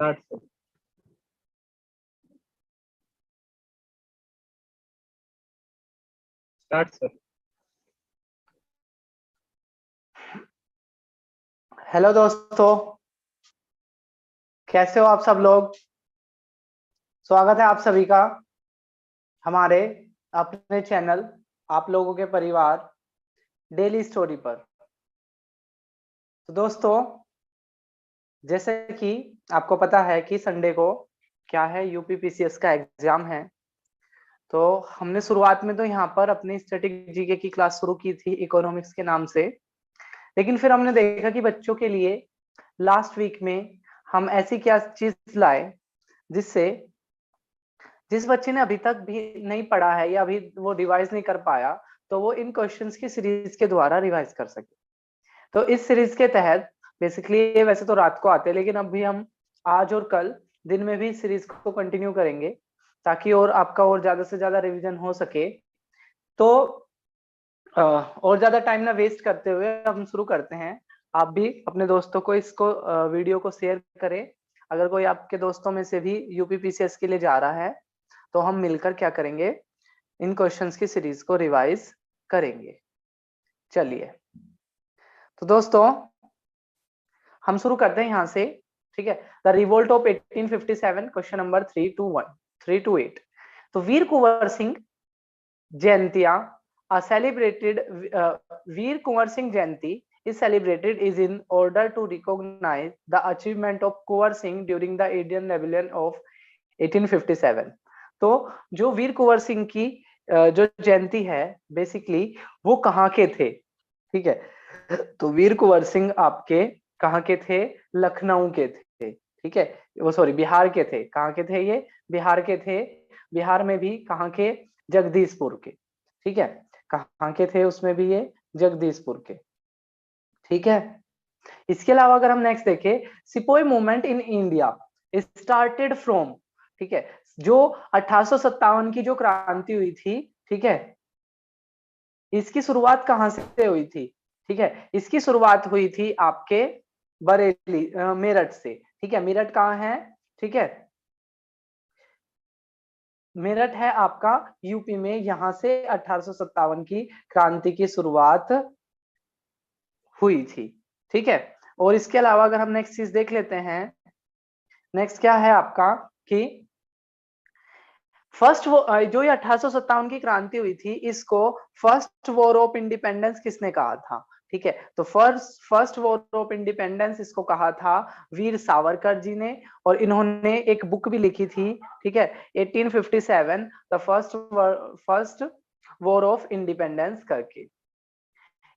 Start sir. Start sir. Hello दोस्तों, कैसे हो आप सब लोग। स्वागत है आप सभी का हमारे अपने चैनल आप लोगों के परिवार डेली स्टोरी पर। तो दोस्तों, जैसे कि आपको पता है कि संडे को क्या है, यूपीपीसीएस का एग्जाम है। तो हमने शुरुआत में तो यहाँ पर अपनी स्टैटिक जीके की क्लास शुरू की थी इकोनॉमिक्स के नाम से, लेकिन फिर हमने देखा कि बच्चों के लिए लास्ट वीक में हम ऐसी क्या चीज लाए जिससे जिस बच्चे ने अभी तक भी नहीं पढ़ा है या अभी वो रिवाइज नहीं कर पाया, तो वो इन क्वेश्चंस की सीरीज के द्वारा रिवाइज कर सके। तो इस सीरीज के तहत बेसिकली ये वैसे तो रात को आते हैं, लेकिन अभी हम आज और कल दिन में भी सीरीज को कंटिन्यू करेंगे ताकि और आपका और ज्यादा से ज्यादा रिवीजन हो सके। तो और ज्यादा टाइम ना वेस्ट करते हुए हम शुरू करते हैं। आप भी अपने दोस्तों को इसको वीडियो को शेयर करें। अगर कोई आपके दोस्तों में से भी यूपीपीसीएस के लिए जा रहा है तो हम मिलकर क्या करेंगे, इन क्वेश्चंस की सीरीज को रिवाइज करेंगे। चलिए, तो दोस्तों हम शुरू करते हैं यहां से। ठीक है, the revolt of 1857, question number 3 to 8। तो वीर कुंवर सिंह जयंतिया celebrated, Veer Kunwar Singh Jayanti is celebrated is in order to recognize the achievement of Kunwar Singh during the Indian Rebellion of 1857। तो जो वीर कुंवर सिंह की जो जयंती है बेसिकली वो कहाँ के थे। ठीक है, तो वीर कुंवर सिंह आपके कहाँ के थे, लखनऊ के थे। ठीक है, वो सॉरी बिहार के थे। कहाँ के थे ये, बिहार के थे। बिहार में भी कहाँ के, जगदीशपुर के। ठीक है, कहाँ के थे उसमें भी ये, जगदीशपुर के। ठीक है, इसके अलावा अगर हम नेक्स्ट देखें, sepoy movement in India started from. ठीक है, जो 1857 की जो क्रांति हुई थी, ठीक है, इसकी शुरुआत कहां से हुई थी। ठीक है, इसकी शुरुआत हुई थी आपके बरेली, मेरठ से। ठीक है, मेरठ कहाँ है, ठीक है, मेरठ है आपका यूपी में। यहां से 1857 की क्रांति की शुरुआत हुई थी। ठीक है, और इसके अलावा अगर हम नेक्स्ट चीज देख लेते हैं, नेक्स्ट क्या है आपका कि फर्स्ट वो जो ये 1857 की क्रांति हुई थी, इसको फर्स्ट वॉर ऑफ इंडिपेंडेंस किसने कहा था। ठीक है, तो फर्स्ट वॉर ऑफ इंडिपेंडेंस इसको कहा था वीर सावरकर जी ने, और इन्होंने एक बुक भी लिखी थी। ठीक है, 1857 the first war of independence करके।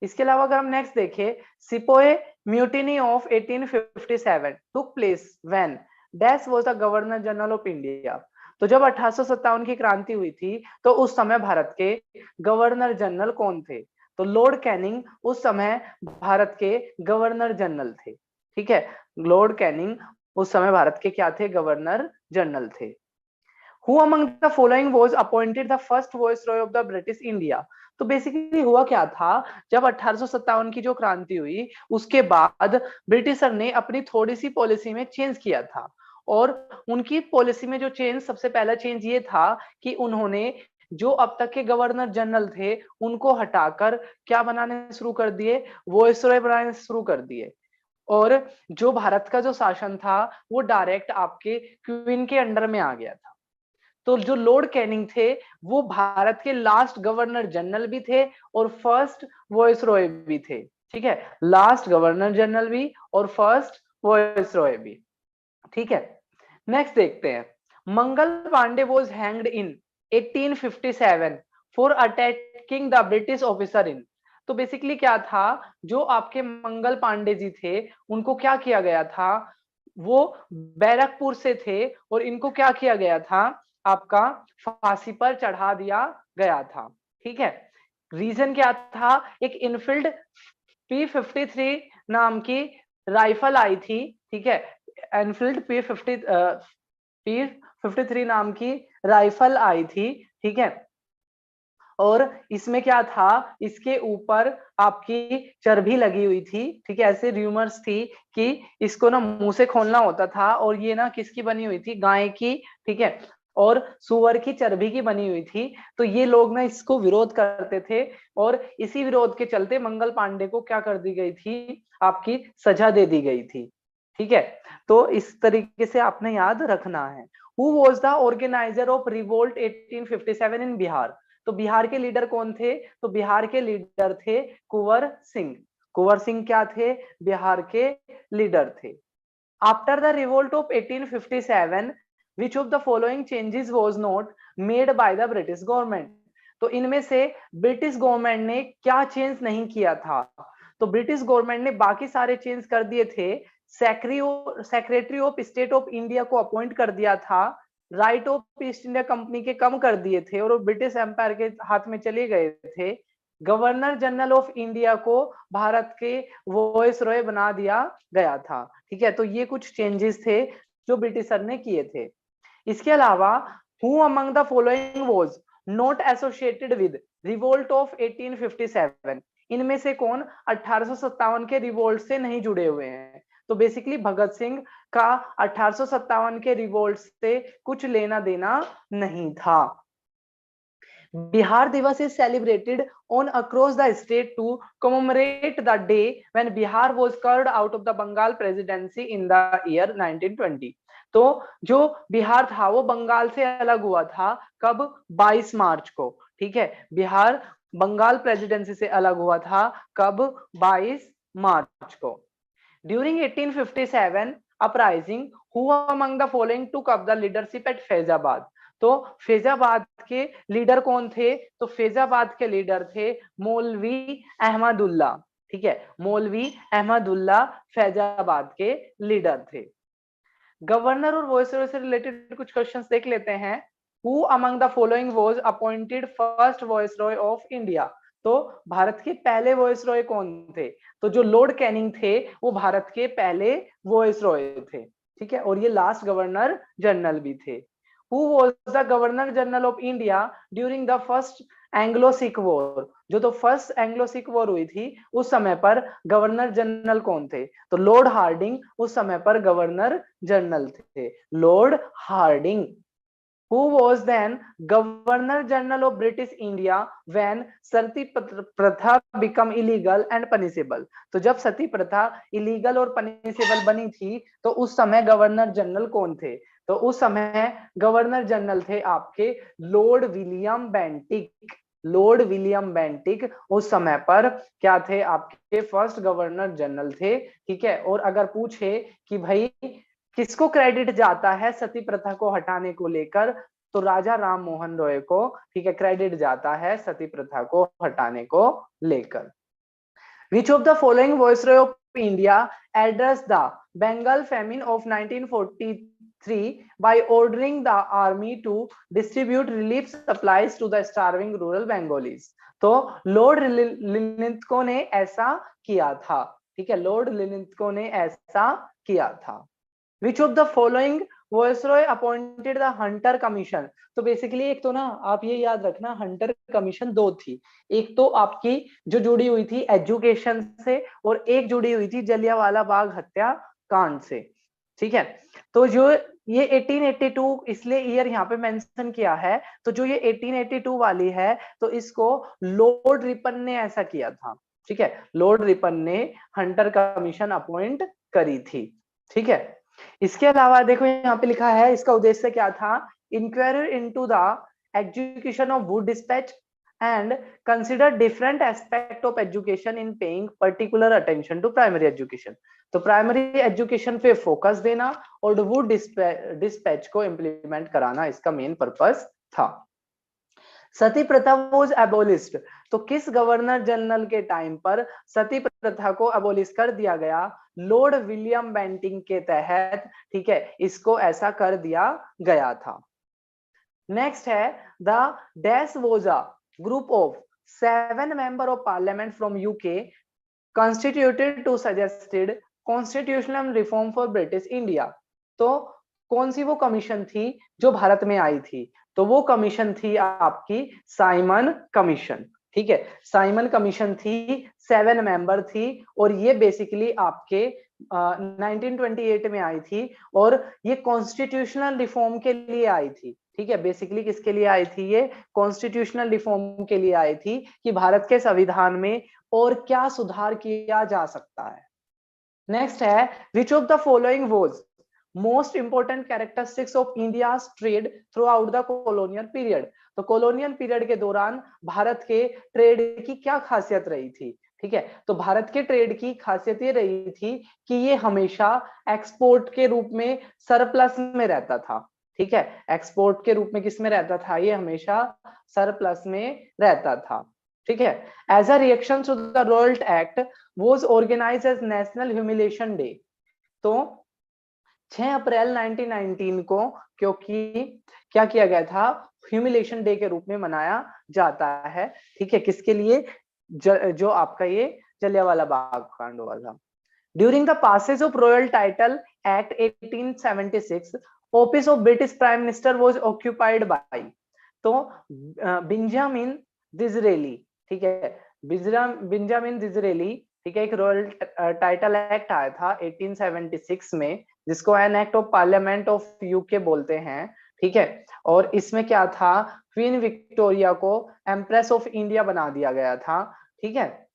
इसके अलावा अगर हम नेक्स्ट देखें, sepoy mutiny of 1857 took place when dash was the governor general of India. तो जब 1857 की क्रांति हुई थी तो उस समय भारत के गवर्नर जनरल कौन थे, तो लॉर्ड कैनिंग उस समय भारत के गवर्नर जनरल थे। ठीक है, लॉर्ड कैनिंग उस समय भारत के क्या थे, गवर्नर जनरल थे। Who among the following was appointed the first viceroy of the British India। तो बेसिकली हुआ क्या था, जब 1857 की जो क्रांति हुई उसके बाद ब्रिटिशर ने अपनी थोड़ी सी पॉलिसी में चेंज किया था। और उनकी पॉलिसी में जो चेंज, सबसे पहला चेंज ये था कि उन्होंने जो अब तक के गवर्नर जनरल थे उनको हटाकर क्या बनाने शुरू कर दिए, वॉइसरॉय बनाने शुरू कर दिए। और जो भारत का जो शासन था वो डायरेक्ट आपके क्वीन के अंडर में आ गया था। तो जो लॉर्ड कैनिंग थे वो भारत के लास्ट गवर्नर जनरल भी थे और फर्स्ट वॉइसरॉय भी थे। ठीक है, लास्ट गवर्नर जनरल भी और फर्स्ट वॉइसरॉय भी। ठीक है, नेक्स्ट देखते हैं, Mangal Pandey was hanged in 1857 for attacking the British officer in. तो बेसिकली क्या था, जो आपके मंगल पांडे जी थे उनको क्या किया गया था, वो बैरकपुर से थे और इनको क्या किया गया था, आपका फांसी पर चढ़ा दिया गया था। ठीक है, रीजन क्या था, एक इनफील्ड P53 नाम की राइफल आई थी। ठीक है, एनफील्ड P53 नाम की राइफल आई थी। ठीक है, और इसमें क्या था, इसके ऊपर आपकी चर्बी लगी हुई थी, ठीक है। ऐसे र्यूमर्स थी कि इसको ना मुंह से खोलना होता था, और ये ना किसकी बनी हुई थी, गाय की, ठीक है, और सुअर की चर्बी की बनी हुई थी। तो ये लोग ना इसको विरोध करते थे, और इसी विरोध के चलते मंगल पांडे को क्या कर दी गई थी, आपकी सजा दे दी गई थी, ठीक है। तो इस तरीके से आपने याद रखना है। Who was the organiser of revolt 1857 इन बिहार? तो बिहार के लीडर कौन थे? तो बिहार के लीडर थे कुंवर सिंह। कुंवर सिंह क्या थे? बिहार के लीडर थे। After the revolt of 1857 which of the following changes was not made by the British government? तो इनमें से ब्रिटिश गवर्नमेंट ने क्या चेंज नहीं किया था? तो ब्रिटिश गवर्नमेंट ने बाकी सारे चेंज कर दिए थे। Secretary of state of India को अपॉइंट कर दिया था, right of East India company के कम कर दिए थे और वो ब्रिटिश एम्पायर के हाथ में चले गए थे। गवर्नर जनरल ऑफ इंडिया को भारत के वॉइस रॉय बना दिया गया था, ठीक है। तो ये कुछ चेंजेस थे जो ब्रिटिशर ने किए थे। इसके अलावा who among the following was not associated with revolt of 1857? इनमें से कौन 1857 के रिवोल्ट से नहीं जुड़े हुए हैं? तो बेसिकली भगत सिंह का 1857 के रिवोल्ट से कुछ लेना देना नहीं था। Bihar Divas is celebrated on across the state to commemorate the day when Bihar was carved out of the Bengal presidency in the year 1920. तो जो बिहार था वो बंगाल से अलग हुआ था कब? 22 मार्च को, ठीक है। बिहार बंगाल प्रेसिडेंसी से अलग हुआ था कब? 22 मार्च को। During 1857 uprising who among the following took up the leadership at Faizabad? तो फैजाबाद के लीडर कौन थे? तो फैजाबाद के लीडर थे मौलवी अहमदुल्ला, ठीक है। मौलवी अहमदुल्ला फैजाबाद के लीडर थे। गवर्नर और वॉइसरॉय से रिलेटेड कुछ क्वेश्चंस देख लेते हैं। Who among the following was appointed first viceroy of India? तो भारत के पहले वॉइसरॉय कौन थे? तो जो लॉर्ड कैनिंग थे वो भारत के पहले वॉइसरॉय थे, ठीक है, और ये लास्ट गवर्नर जनरल भी थे। Who was the Governor General of India during the first Anglo-Sikh War? जो तो फर्स्ट एंग्लो सिख वॉर हुई थी उस समय पर गवर्नर जनरल कौन थे? तो लॉर्ड हार्डिंग उस समय पर गवर्नर जनरल थे, lord Harding. Who was then Governor General of British India when sati pratha become illegal and punishable? तो जब सती प्रथा इलीगल और पनिशेबल बनी थी तो उस समय गवर्नर जनरल कौन थे? तो उस समय गवर्नर जनरल थे आपके Lord William Bentinck. Lord William Bentinck उस समय पर क्या थे? आपके फर्स्ट गवर्नर जनरल थे, ठीक है। और अगर पूछे कि भाई किसको क्रेडिट जाता है सती प्रथा को हटाने को लेकर, तो राजा राम मोहन रॉय को, ठीक है, क्रेडिट जाता है सती प्रथा को हटाने को लेकर। Which of the following Viceroy of India addressed the Bengal famine of 1943 by ordering the army to distribute relief supplies to the starving rural Bengalis? तो लॉर्ड लिनिथ्गो ने ऐसा किया था, ठीक है, लॉर्ड लिनिथ्गो ने ऐसा किया था। Which of the following Viceroy appointed the Hunter Commission? तो बेसिकली एक तो ना आप ये याद रखना, हंटर कमीशन दो थी। एक तो आपकी जो जुड़ी हुई थी एजुकेशन से और एक जुड़ी हुई थी जलियांवाला बाग हत्या कांड से, ठीक है। तो जो ये 1882 इसलिए ईयर यहाँ पे मेंशन किया है, तो जो ये 1882 वाली है तो इसको लॉर्ड रिपन ने ऐसा किया था, ठीक है। लॉर्ड रिपन ने हंटर कमीशन अपॉइंट करी थी, ठीक है। इसके अलावा देखो यहाँ पे लिखा है इसका उद्देश्य क्या था? Inquiry into the education of Wood dispatch and consider different aspect of education in paying particular attention to primary education. तो प्राइमरी एजुकेशन पे फोकस देना और वुड डिस्पैच को इंप्लीमेंट कराना इसका मेन पर्पस था। सती प्रथा वाज एबोलिश्ड, तो किस गवर्नर जनरल के टाइम पर सती प्रथा को एबोलिश कर दिया गया? लॉर्ड विलियम बेंटिंग के तहत, ठीक है, इसको ऐसा कर दिया गया था। नेक्स्ट है the dash was a group of 7 member of parliament from UK constituted to suggested constitutional reform for British India। तो कौन सी वो कमीशन थी जो भारत में आई थी? तो वो कमीशन थी आपकी साइमन कमीशन। ठीक है, साइमन कमीशन थी, 7 मेंबर थी, और ये बेसिकली आपके 1928 में आई थी, और ये कॉन्स्टिट्यूशनल रिफॉर्म के लिए आई थी। ठीक है, बेसिकली किसके लिए आई थी? ये कॉन्स्टिट्यूशनल रिफॉर्म के लिए आई थी कि भारत के संविधान में और क्या सुधार किया जा सकता है। नेक्स्ट है, विच of the following was most important characteristics of India's trade through out the colonial period. तो कॉलोनियल पीरियड के दौरान भारत के ट्रेड की क्या खासियत रही थी? ठीक है, तो भारत के ट्रेड की खासियत ये रही थी कि ये हमेशा एक्सपोर्ट के रूप में सरप्लस में रहता था। ठीक है, एक्सपोर्ट के रूप में किस में रहता था? ये हमेशा सरप्लस में रहता था। ठीक है, as a reaction to the Rowlatt act was organised as national humiliation day. तो 6 अप्रैल 1919 को क्योंकि क्या किया गया था? ह्यूमिलेशन डे के रूप में मनाया जाता है। ठीक है, किसके लिए? जो आपका ये जलियांवाला बाग कांड हुआ था। During the passage of royal title act 1876 office of British prime minister was occupied by, तो बेंजामिन डिज़रेली। ठीक है, बेंजामिन डिज़रेली। ठीक है, एक रॉयल टाइटल एक्ट आया था 1876 में, जिसको an act of parliament of UK बोलते हैं। ठीक है, और इसमें क्या था? क्वीन विक्टोरिया को एम्प्रेस ऑफ इंडिया बना दिया गया था। ठीक है,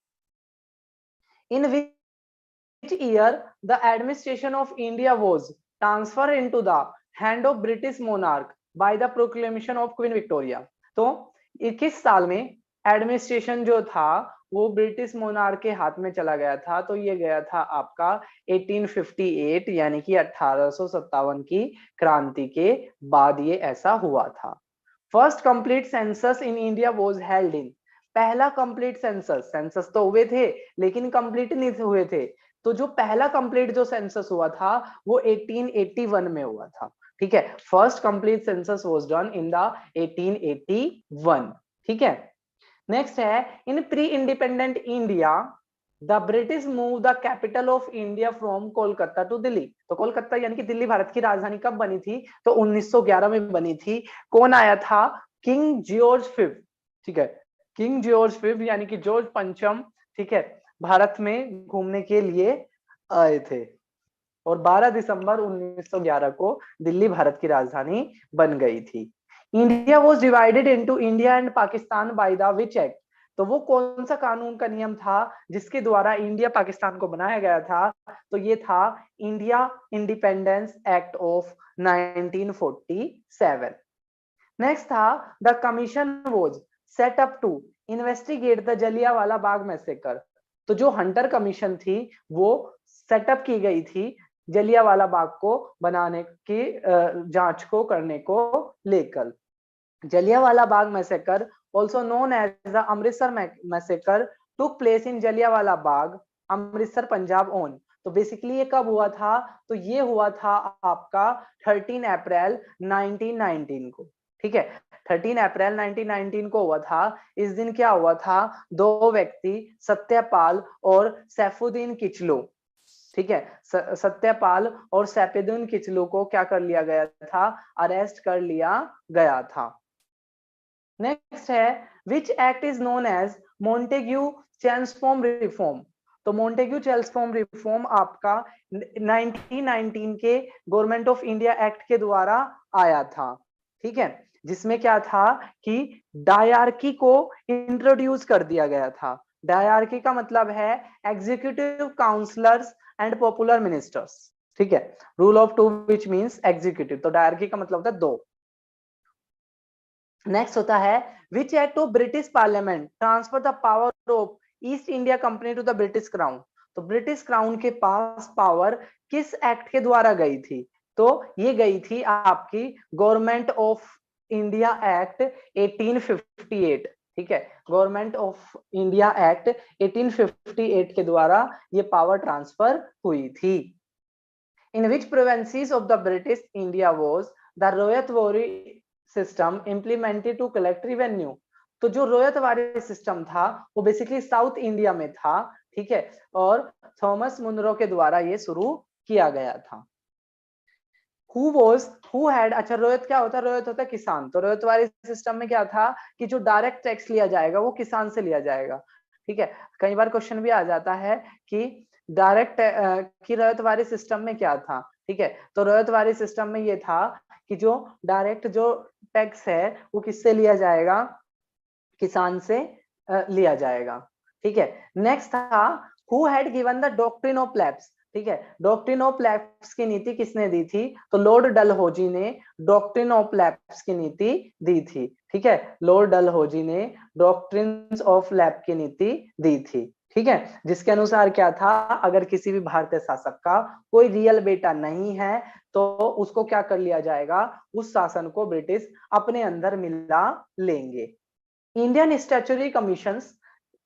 इन which year the administration of India was transferred into the hand of British monarch by the proclamation of Queen Victoria। तो 21 साल में एडमिनिस्ट्रेशन जो था वो ब्रिटिश मोनार्क के हाथ में चला गया था। तो ये गया था आपका 1858 यानी कि 1857 की क्रांति के बाद ये ऐसा हुआ था। First complete census in India was held in, पहला कंप्लीट सेंसस तो हुए थे लेकिन कंप्लीट नहीं हुए थे। तो जो पहला कंप्लीट जो सेंसस हुआ था वो 1881 में हुआ था। ठीक है, first complete census was done in the 1881। ठीक है, नेक्स्ट है, in pre independent India the British move the capital of India from Kolkata to Delhi. तो कोलकाता यानी कि दिल्ली भारत की राजधानी कब बनी थी? तो 1911 में बनी थी। कौन आया था? King George fifth. ठीक है, किंग जॉर्ज फिफ्थ यानी कि जॉर्ज पंचम, ठीक है, भारत में घूमने के लिए आए थे, और 12 दिसंबर 1911 को दिल्ली भारत की राजधानी बन गई थी। India was divided into India and Pakistan by the which act. तो वो कौन सा कानून का नियम था जिसके द्वारा इंडिया पाकिस्तान को बनाया गया था? तो ये था India independence act of 1947। Next था, the commission was set up to investigate the Jallianwala Bagh massacre. तो जो हंटर कमीशन थी वो सेटअप की गई थी जलियांवाला बाग को बनाने की जांच को करने को लेकर। Jallianwala Bagh massacre, also known as the Amritsar massacre, took place in Jallianwala Bagh, Amritsar, Punjab on. तो बेसिकली ये कब हुआ था? तो ये हुआ था आपका 13 अप्रैल 1919 को। ठीक है, 13 अप्रैल 1919 को हुआ था। इस दिन क्या हुआ था? दो व्यक्ति सत्यपाल और सैफुद्दीन किचलू, ठीक है, सत्यपाल और सैफुद्दीन किचलू को क्या कर लिया गया था? अरेस्ट कर लिया गया था। नेक्स्ट है, which act is known as Montagu Chelmsford reform. तो मोंटेग्यू चेल्मस्फोर्ड रिफॉर्म आपका 1919 के गवर्नमेंट ऑफ इंडिया एक्ट के द्वारा आया था। ठीक है, जिसमें क्या था कि डायरकी को इंट्रोड्यूस कर दिया गया था। डायरकी का मतलब है executive councillors and popular ministers. ठीक है, rule of two which means executive, तो डायरकी का मतलब होता है दो। नेक्स्ट होता है, which act of British parliament transfer the power of East India company to the British crown. तो ब्रिटिश क्राउन के पास पावर किस एक्ट के द्वारा गई थी? तो ये गई थी आपकी गवर्नमेंट ऑफ इंडिया एक्ट 1858। ठीक है, गवर्नमेंट ऑफ इंडिया एक्ट 1858 के द्वारा ये पावर ट्रांसफर हुई थी। In which provinces of the British India was the Ryotwari system implemented to collect revenue. तो जो रोयतवारी सिस्टम था वो बेसिकली साउथ इंडिया में था। ठीक है, और थॉमस मुनरो के द्वारा ये शुरू किया गया था। हु हैड, अच्छा रोयत क्या होता है? रोयत होता है किसान। तो रोयत वाले सिस्टम में क्या था कि जो डायरेक्ट टैक्स लिया जाएगा वो किसान से लिया जाएगा, ठीक है। कई बार क्वेश्चन भी आ जाता है कि डायरेक्ट कि रोयत वाले सिस्टम में क्या था, ठीक है। तो रोयत वाले सिस्टम में ये था कि जो डायरेक्ट जो टैक्स है वो किससे लिया जाएगा? किसान से लिया जाएगा, ठीक है। नेक्स्ट था who had given the doctrine of lapse, ठीक है। डॉक्ट्रिन ऑफ लैप्स की नीति किसने दी थी? तो लॉर्ड डलहौजी ने डॉक्ट्रिन ऑफ लैप्स की नीति दी थी, ठीक है। लॉर्ड डलहौजी ने डॉक्ट्रिन ऑफ लैप की नीति दी थी, ठीक है। जिसके अनुसार क्या था, अगर किसी भी भारतीय शासक का कोई रियल बेटा नहीं है तो उसको क्या कर लिया जाएगा? उस शासन को ब्रिटिश अपने अंदर मिला लेंगे। Indian statutory commissions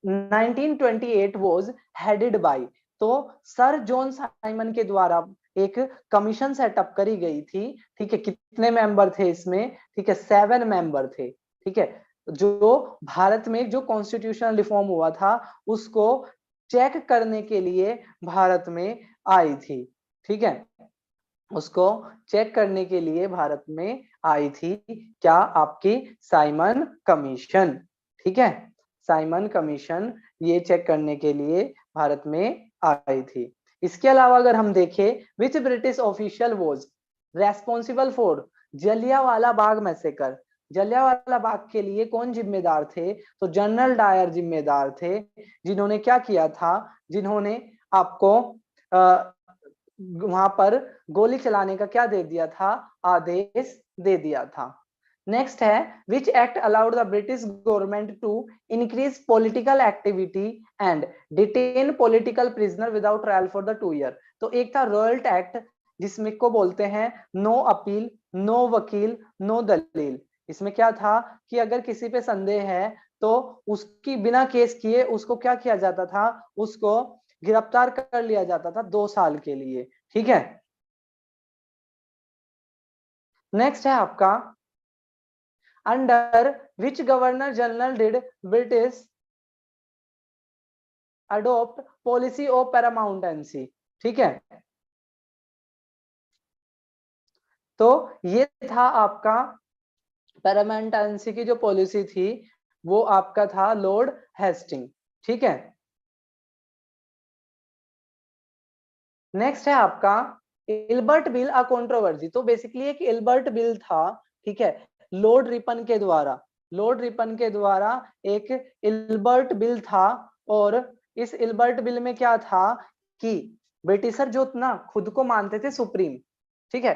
1928 was headed by, तो सर जॉन साइमन के द्वारा एक कमीशन सेटअप करी गई थी, ठीक है। कितने मेंबर थे इसमें? ठीक है, 7 मेंबर थे, ठीक है। जो भारत में जो कॉन्स्टिट्यूशनल रिफॉर्म हुआ था उसको चेक करने के लिए भारत में आई थी, ठीक है। उसको चेक करने के लिए भारत में आई थी क्या? आपकी साइमन कमीशन, ठीक है। साइमन कमीशन ये चेक करने के लिए भारत में आई थी। इसके अलावा अगर हम देखें which British official was responsible for Jallianwala Bagh massacre, Jallianwala Bagh के लिए कौन जिम्मेदार थे? तो जनरल डायर जिम्मेदार थे, जिन्होंने क्या किया था? जिन्होंने आपको वहां पर गोली चलाने का क्या दे दिया था? आदेश दे दिया था। नेक्स्ट है which act allowed the British government to increase political activity and detain political prisoner without trial for the 2 year. तो एक था रॉयल्ट एक्ट जिसमें को बोलते हैं नो अपील, नो वकील, नो दलील। इसमें क्या था कि अगर किसी पे संदेह है तो उसकी बिना केस किए उसको क्या किया जाता था? उसको गिरफ्तार कर लिया जाता था 2 साल के लिए, ठीक है। नेक्स्ट है आपका under which governor general did British adopt policy of paramountcy, ठीक है। तो ये था आपका पैरामाउंटेंसी की जो पॉलिसी थी वो आपका था लॉर्ड हेस्टिंग, ठीक है। नेक्स्ट है आपका इल्बर्ट बिल अ कंट्रोवर्सी। तो बेसिकली एक इल्बर्ट बिल था, ठीक है, लॉर्ड रिपन के द्वारा। लॉर्ड रिपन के द्वारा एक इल्बर्ट बिल था और इस इल्बर्ट बिल में क्या था कि ब्रिटिशर जो ना खुद को मानते थे सुप्रीम, ठीक है,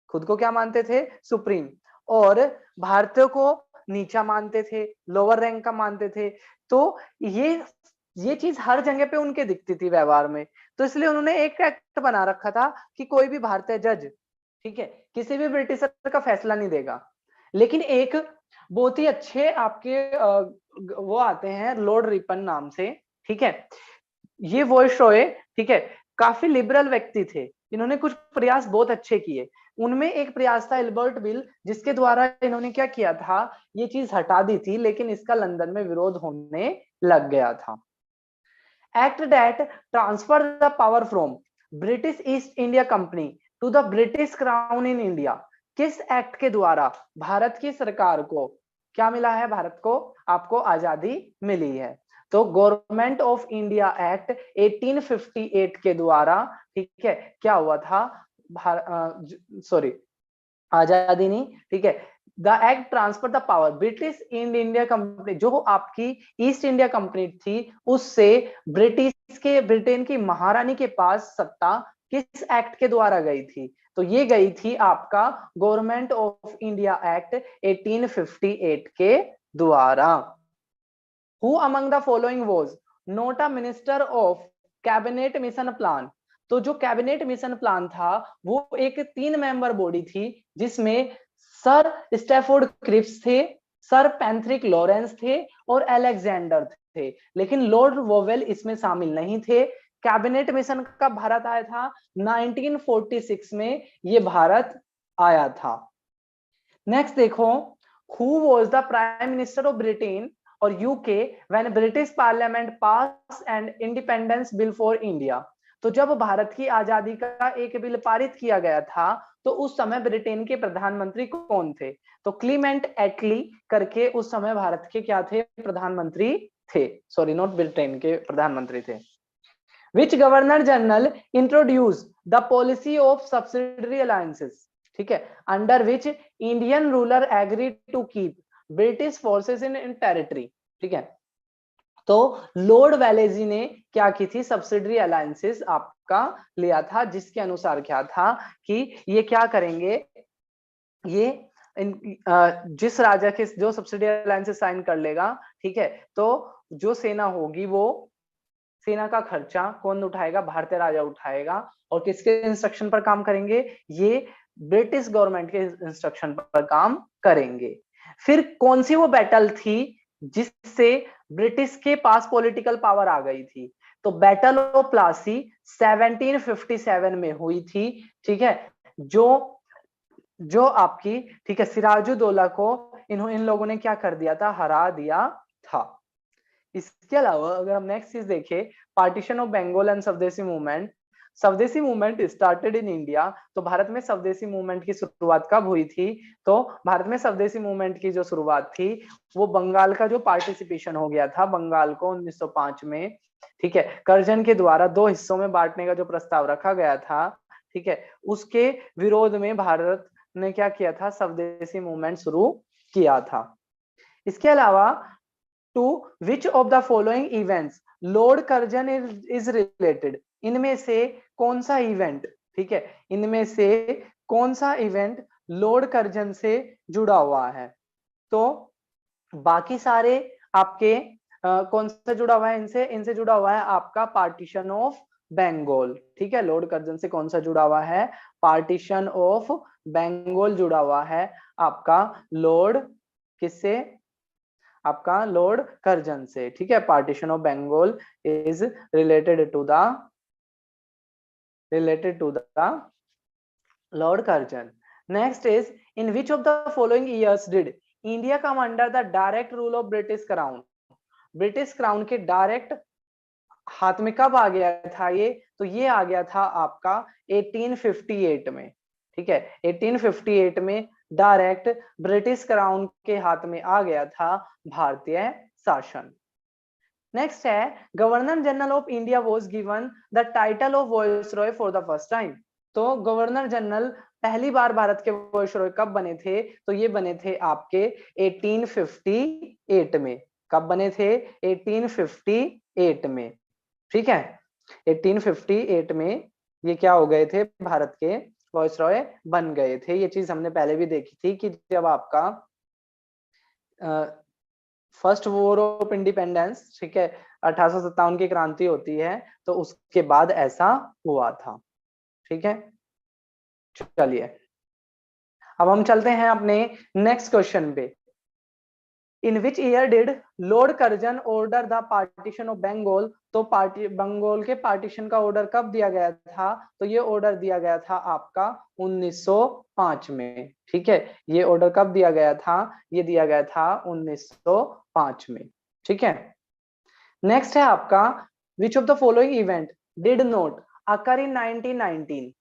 खुद को क्या मानते थे? सुप्रीम, और भारतीयों को नीचा मानते थे, लोअर रैंक का मानते थे। तो ये चीज हर जगह पे उनके दिखती थी व्यवहार में। तो इसलिए उन्होंने एक एक्ट बना रखा था कि कोई भी भारतीय जज, ठीक है, किसी भी ब्रिटिशर का फैसला नहीं देगा। लेकिन एक बहुत ही अच्छे आपके वो आते हैं लॉर्ड रिपन नाम से, ठीक है। ये वॉइस रॉय, ठीक है, काफी लिबरल व्यक्ति थे, इन्होंने कुछ प्रयास बहुत अच्छे किए। उनमें एक प्रयास था इल्बर्ट बिल, जिसके द्वारा इन्होंने क्या किया था? ये चीज हटा दी थी, लेकिन इसका लंदन में विरोध होने लग गया था। Act that transfer the power from British East India company to the British crown in India. किस एक्ट के द्वारा भारत की सरकार को क्या मिला है? भारत को आपको आजादी मिली है। तो गवर्नमेंट ऑफ इंडिया एक्ट 1858 के द्वारा, ठीक है, क्या हुआ था? सॉरी, आजादी नहीं, ठीक है। The act transfer the power British East India company, जो आपकी ईस्ट इंडिया कंपनी थी, उससे ब्रिटेन की महारानी के पास सत्ता किस एक्ट के द्वारा गई थी? तो ये गई थी आपका गवर्नमेंट ऑफ इंडिया एक्ट 1858 के द्वारा। Who among the following was not a minister of cabinet mission plan. तो जो कैबिनेट मिशन प्लान था वो एक 3 मेंबर बॉडी थी, जिसमें सर स्टैफोर्ड क्रिप्स थे, सर पैंथ्रिक लॉरेंस थे और अलेक्जेंडर थे, लेकिन लॉर्ड वोवेल इसमें शामिल नहीं थे। कैबिनेट मिशन कब भारत आया था? 1946 में ये भारत आया था। नेक्स्ट देखो, who was the prime minister of Britain और UK when British parliament pass and independence bill for India. तो जब भारत की आजादी का एक बिल पारित किया गया था तो उस समय ब्रिटेन के प्रधानमंत्री कौन थे? तो क्लीमेंट एटली करके उस समय भारत के क्या थे? प्रधानमंत्री थे। सॉरी, नॉट ब्रिटेन के प्रधानमंत्री थे। Which Governor General introduced the policy of subsidiary alliances? ठीक है, under which Indian ruler agreed to keep British forces in territory। ठीक है, तो लॉर्ड वेलेजी ने क्या की थी? सब्सिडरी अलायंसेस आपका लिया था, जिसके अनुसार क्या था कि ये क्या करेंगे, ये जिस राजा के जो सब्सिडरी अलायंसेस साइन कर लेगा, ठीक है, तो जो सेना होगी वो सेना का खर्चा कौन उठाएगा? भारतीय राजा उठाएगा। और किसके इंस्ट्रक्शन पर काम करेंगे? ये ब्रिटिश गवर्नमेंट के इंस्ट्रक्शन पर काम करेंगे। फिर कौन सी वो बैटल थी जिससे ब्रिटिश के पास पॉलिटिकल पावर आ गई थी? तो बैटल ऑफ प्लासी 1757 में हुई थी। ठीक है, जो आपकी, ठीक है, सिराजुद्दौला को इन लोगों ने क्या कर दिया था? हरा दिया था। इसके अलावा अगर हम नेक्स्ट चीज देखें, पार्टीशन ऑफ बंगाल एंड स्वदेशी मूवमेंट। स्वदेशी मूवमेंट स्टार्टेड इन इंडिया। तो भारत में स्वदेशी मूवमेंट की शुरुआत कब हुई थी? तो भारत में स्वदेशी मूवमेंट की जो शुरुआत थी वो बंगाल का जो पार्टिसिपेशन हो गया था बंगाल को 1905 में, ठीक है, कर्जन के द्वारा 2 हिस्सों में बांटने का जो प्रस्ताव रखा गया था, ठीक है, उसके विरोध में भारत ने क्या किया था? स्वदेशी मूवमेंट शुरू किया था। इसके अलावा to which of the following events Lord Curzon is related? इनमें से कौन सा इवेंट, ठीक है, इनमें से कौन सा इवेंट लॉर्ड कर्जन से जुड़ा हुआ है? तो बाकी सारे आपके कौन सा जुड़ा हुआ है इनसे जुड़ा हुआ है आपका पार्टीशन ऑफ बंगाल। ठीक है, लॉर्ड कर्जन से कौन सा जुड़ा हुआ है? पार्टीशन ऑफ बंगाल जुड़ा हुआ है आपका लॉर्ड किससे? आपका लॉर्ड कर्जन से। ठीक है, partition of Bengal is related to the lord Curzon. Next is in which of the following years did India come under the direct rule of British crown? British crown के direct हाथ में कब आ गया था ये? तो ये आ गया था आपका 1858 में। ठीक है, 1858 में डायरेक्ट ब्रिटिश क्राउन के हाथ में आ गया था भारतीय शासन। नेक्स्ट है governor general of India was given the title of viceroy for the first time. तो गवर्नर जनरल पहली बार भारत के वॉइसरॉय कब बने थे? तो ये बने थे आपके 1858 में। कब बने थे? 1858 में। ठीक है, 1858 में ये क्या हो गए थे? भारत के वॉइसरॉय बन गए थे। ये चीज हमने पहले भी देखी थी कि जब आपका फर्स्ट वॉर ऑफ इंडिपेंडेंस, ठीक है, 1857 की क्रांति होती है तो उसके बाद ऐसा हुआ था। ठीक है, चलिए अब हम चलते हैं अपने नेक्स्ट क्वेश्चन पे। In which year did lord Curzon order the partition of Bengal? तो बंगाल के पार्टीशन का ऑर्डर कब दिया गया था? तो ये ऑर्डर दिया गया था आपका 1905 में। ठीक है, ये ऑर्डर कब दिया गया था? ये दिया गया था 1905 में। ठीक है, नेक्स्ट है आपका which of the following event did not occur in 1919?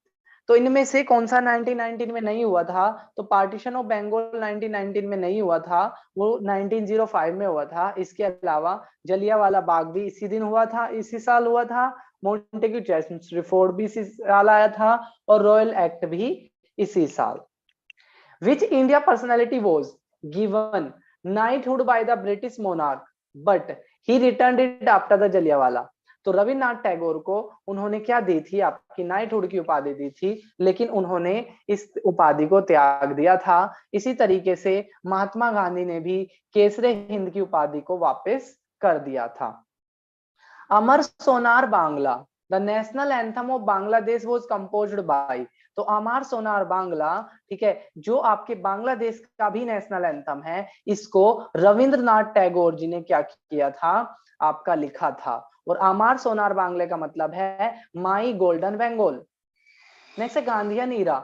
तो इनमें से कौन सा 1919 में नहीं हुआ था? तो पार्टीशन ऑफ बंगाल 1919 में नहीं हुआ था, वो 1905 में हुआ था। इसके अलावा जलियांवाला बाग भी इसी दिन हुआ था, इसी साल हुआ था। मोंटेग्यू चेस्टनट रिफोर्ट भी इसी साल आया था और रॉयल एक्ट भी इसी साल। Which India personality was given knighthood by the British monarch but he returned it after the Jallianwala? तो रविन्द्रनाथ टैगोर को उन्होंने क्या दी थी? आपकी नाइटहुड की उपाधि दी थी, लेकिन उन्होंने इस उपाधि को त्याग दिया था। इसी तरीके से महात्मा गांधी ने भी केसरे हिंद की उपाधि को वापस कर दिया था। Amar Sonar Bangla the national anthem of Bangladesh was composed by. तो अमर सोनार बांग्ला, ठीक है, जो आपके बांग्लादेश का भी नेशनल एंथम है, इसको रविंद्रनाथ टैगोर जी ने क्या किया था? आपका लिखा था। और अमर सोनार बांग्ले का मतलब है माई गोल्डन बंगाल। नेक्स्ट है Gandhian era.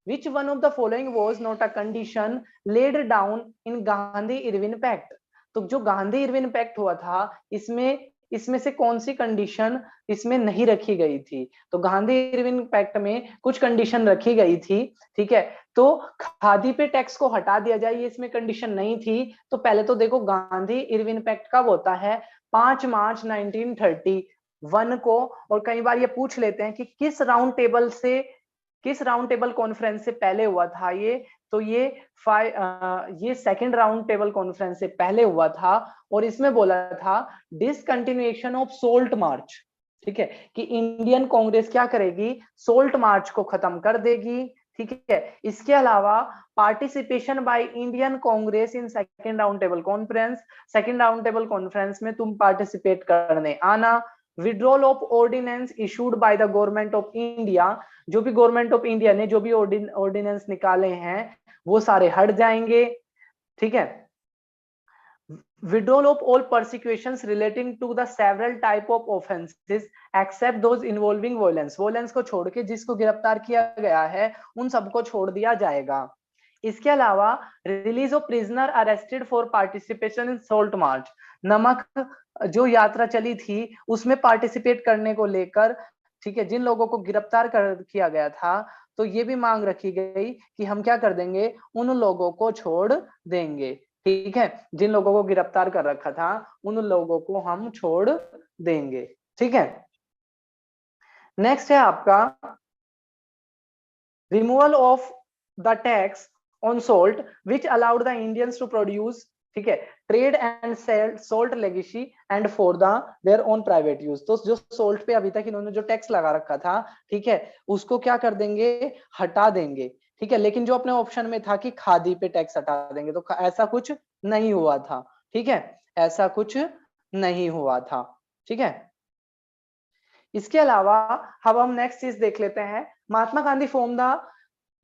Which one of the following was not a condition laid down in Gandhi Irwin pact? तो जो गांधी इरविन पैक्ट हुआ था इसमें इसमें से कौन सी कंडीशन इसमें नहीं रखी गई थी? तो गांधी इरविन पैक्ट में कुछ कंडीशन रखी गई थी, ठीक है। तो खादी पे टैक्स को हटा दिया जाए, ये इसमें कंडीशन नहीं थी। तो पहले तो देखो गांधी इरविन पैक्ट कब होता है? 5 मार्च 1931 को। और कई बार ये पूछ लेते हैं कि किस राउंड टेबल कॉन्फ्रेंस से पहले हुआ था ये? तो ये सेकंड राउंड टेबल कॉन्फ्रेंस से पहले हुआ था, और इसमें बोला था डिसकंटिन्यूएशन ऑफ सोल्ट मार्च, ठीक है, कि इंडियन कांग्रेस क्या करेगी? सोल्ट मार्च को खत्म कर देगी, ठीक है। इसके अलावा participation by Indian Congress in second round table conference, second round table conference में तुम पार्टिसिपेट करने आना। Withdrawal of ordinance issued by the government of India, जो भी गवर्नमेंट ऑफ इंडिया ने जो भी ऑर्डिनेंस निकाले हैं वो सारे हट जाएंगे, ठीक है। withdrawal of all persecutions relating to the several type of offenses except those involving violence को छोड़ के जिसको गिरफ्तार किया गया है उन सबको छोड़ दिया जाएगा। इसके अलावा release of prisoner arrested for participation in salt march, नमक जो यात्रा चली थी उसमें पार्टिसिपेट करने को लेकर, ठीक है, जिन लोगों को गिरफ्तार किया गया था, तो ये भी मांग रखी गई कि हम क्या कर देंगे? उन लोगों को छोड़ देंगे, ठीक है। जिन लोगों को गिरफ्तार कर रखा था उन लोगों को हम छोड़ देंगे, ठीक है। नेक्स्ट है आपका removal of the tax on salt which allowed the Indians to produce, ठीक है, trade and sell salt legacy and for the their own private use. तो जो सोल्ट पे अभी तक इन्होंने जो टैक्स लगा रखा था, ठीक है, उसको क्या कर देंगे? हटा देंगे, ठीक है। लेकिन जो अपने ऑप्शन में था कि खादी पे टैक्स हटा देंगे, तो ऐसा कुछ नहीं हुआ था, ठीक है, ऐसा कुछ नहीं हुआ था, ठीक है। इसके अलावा अब हम नेक्स्ट चीज देख लेते हैं, Mahatma Gandhi form the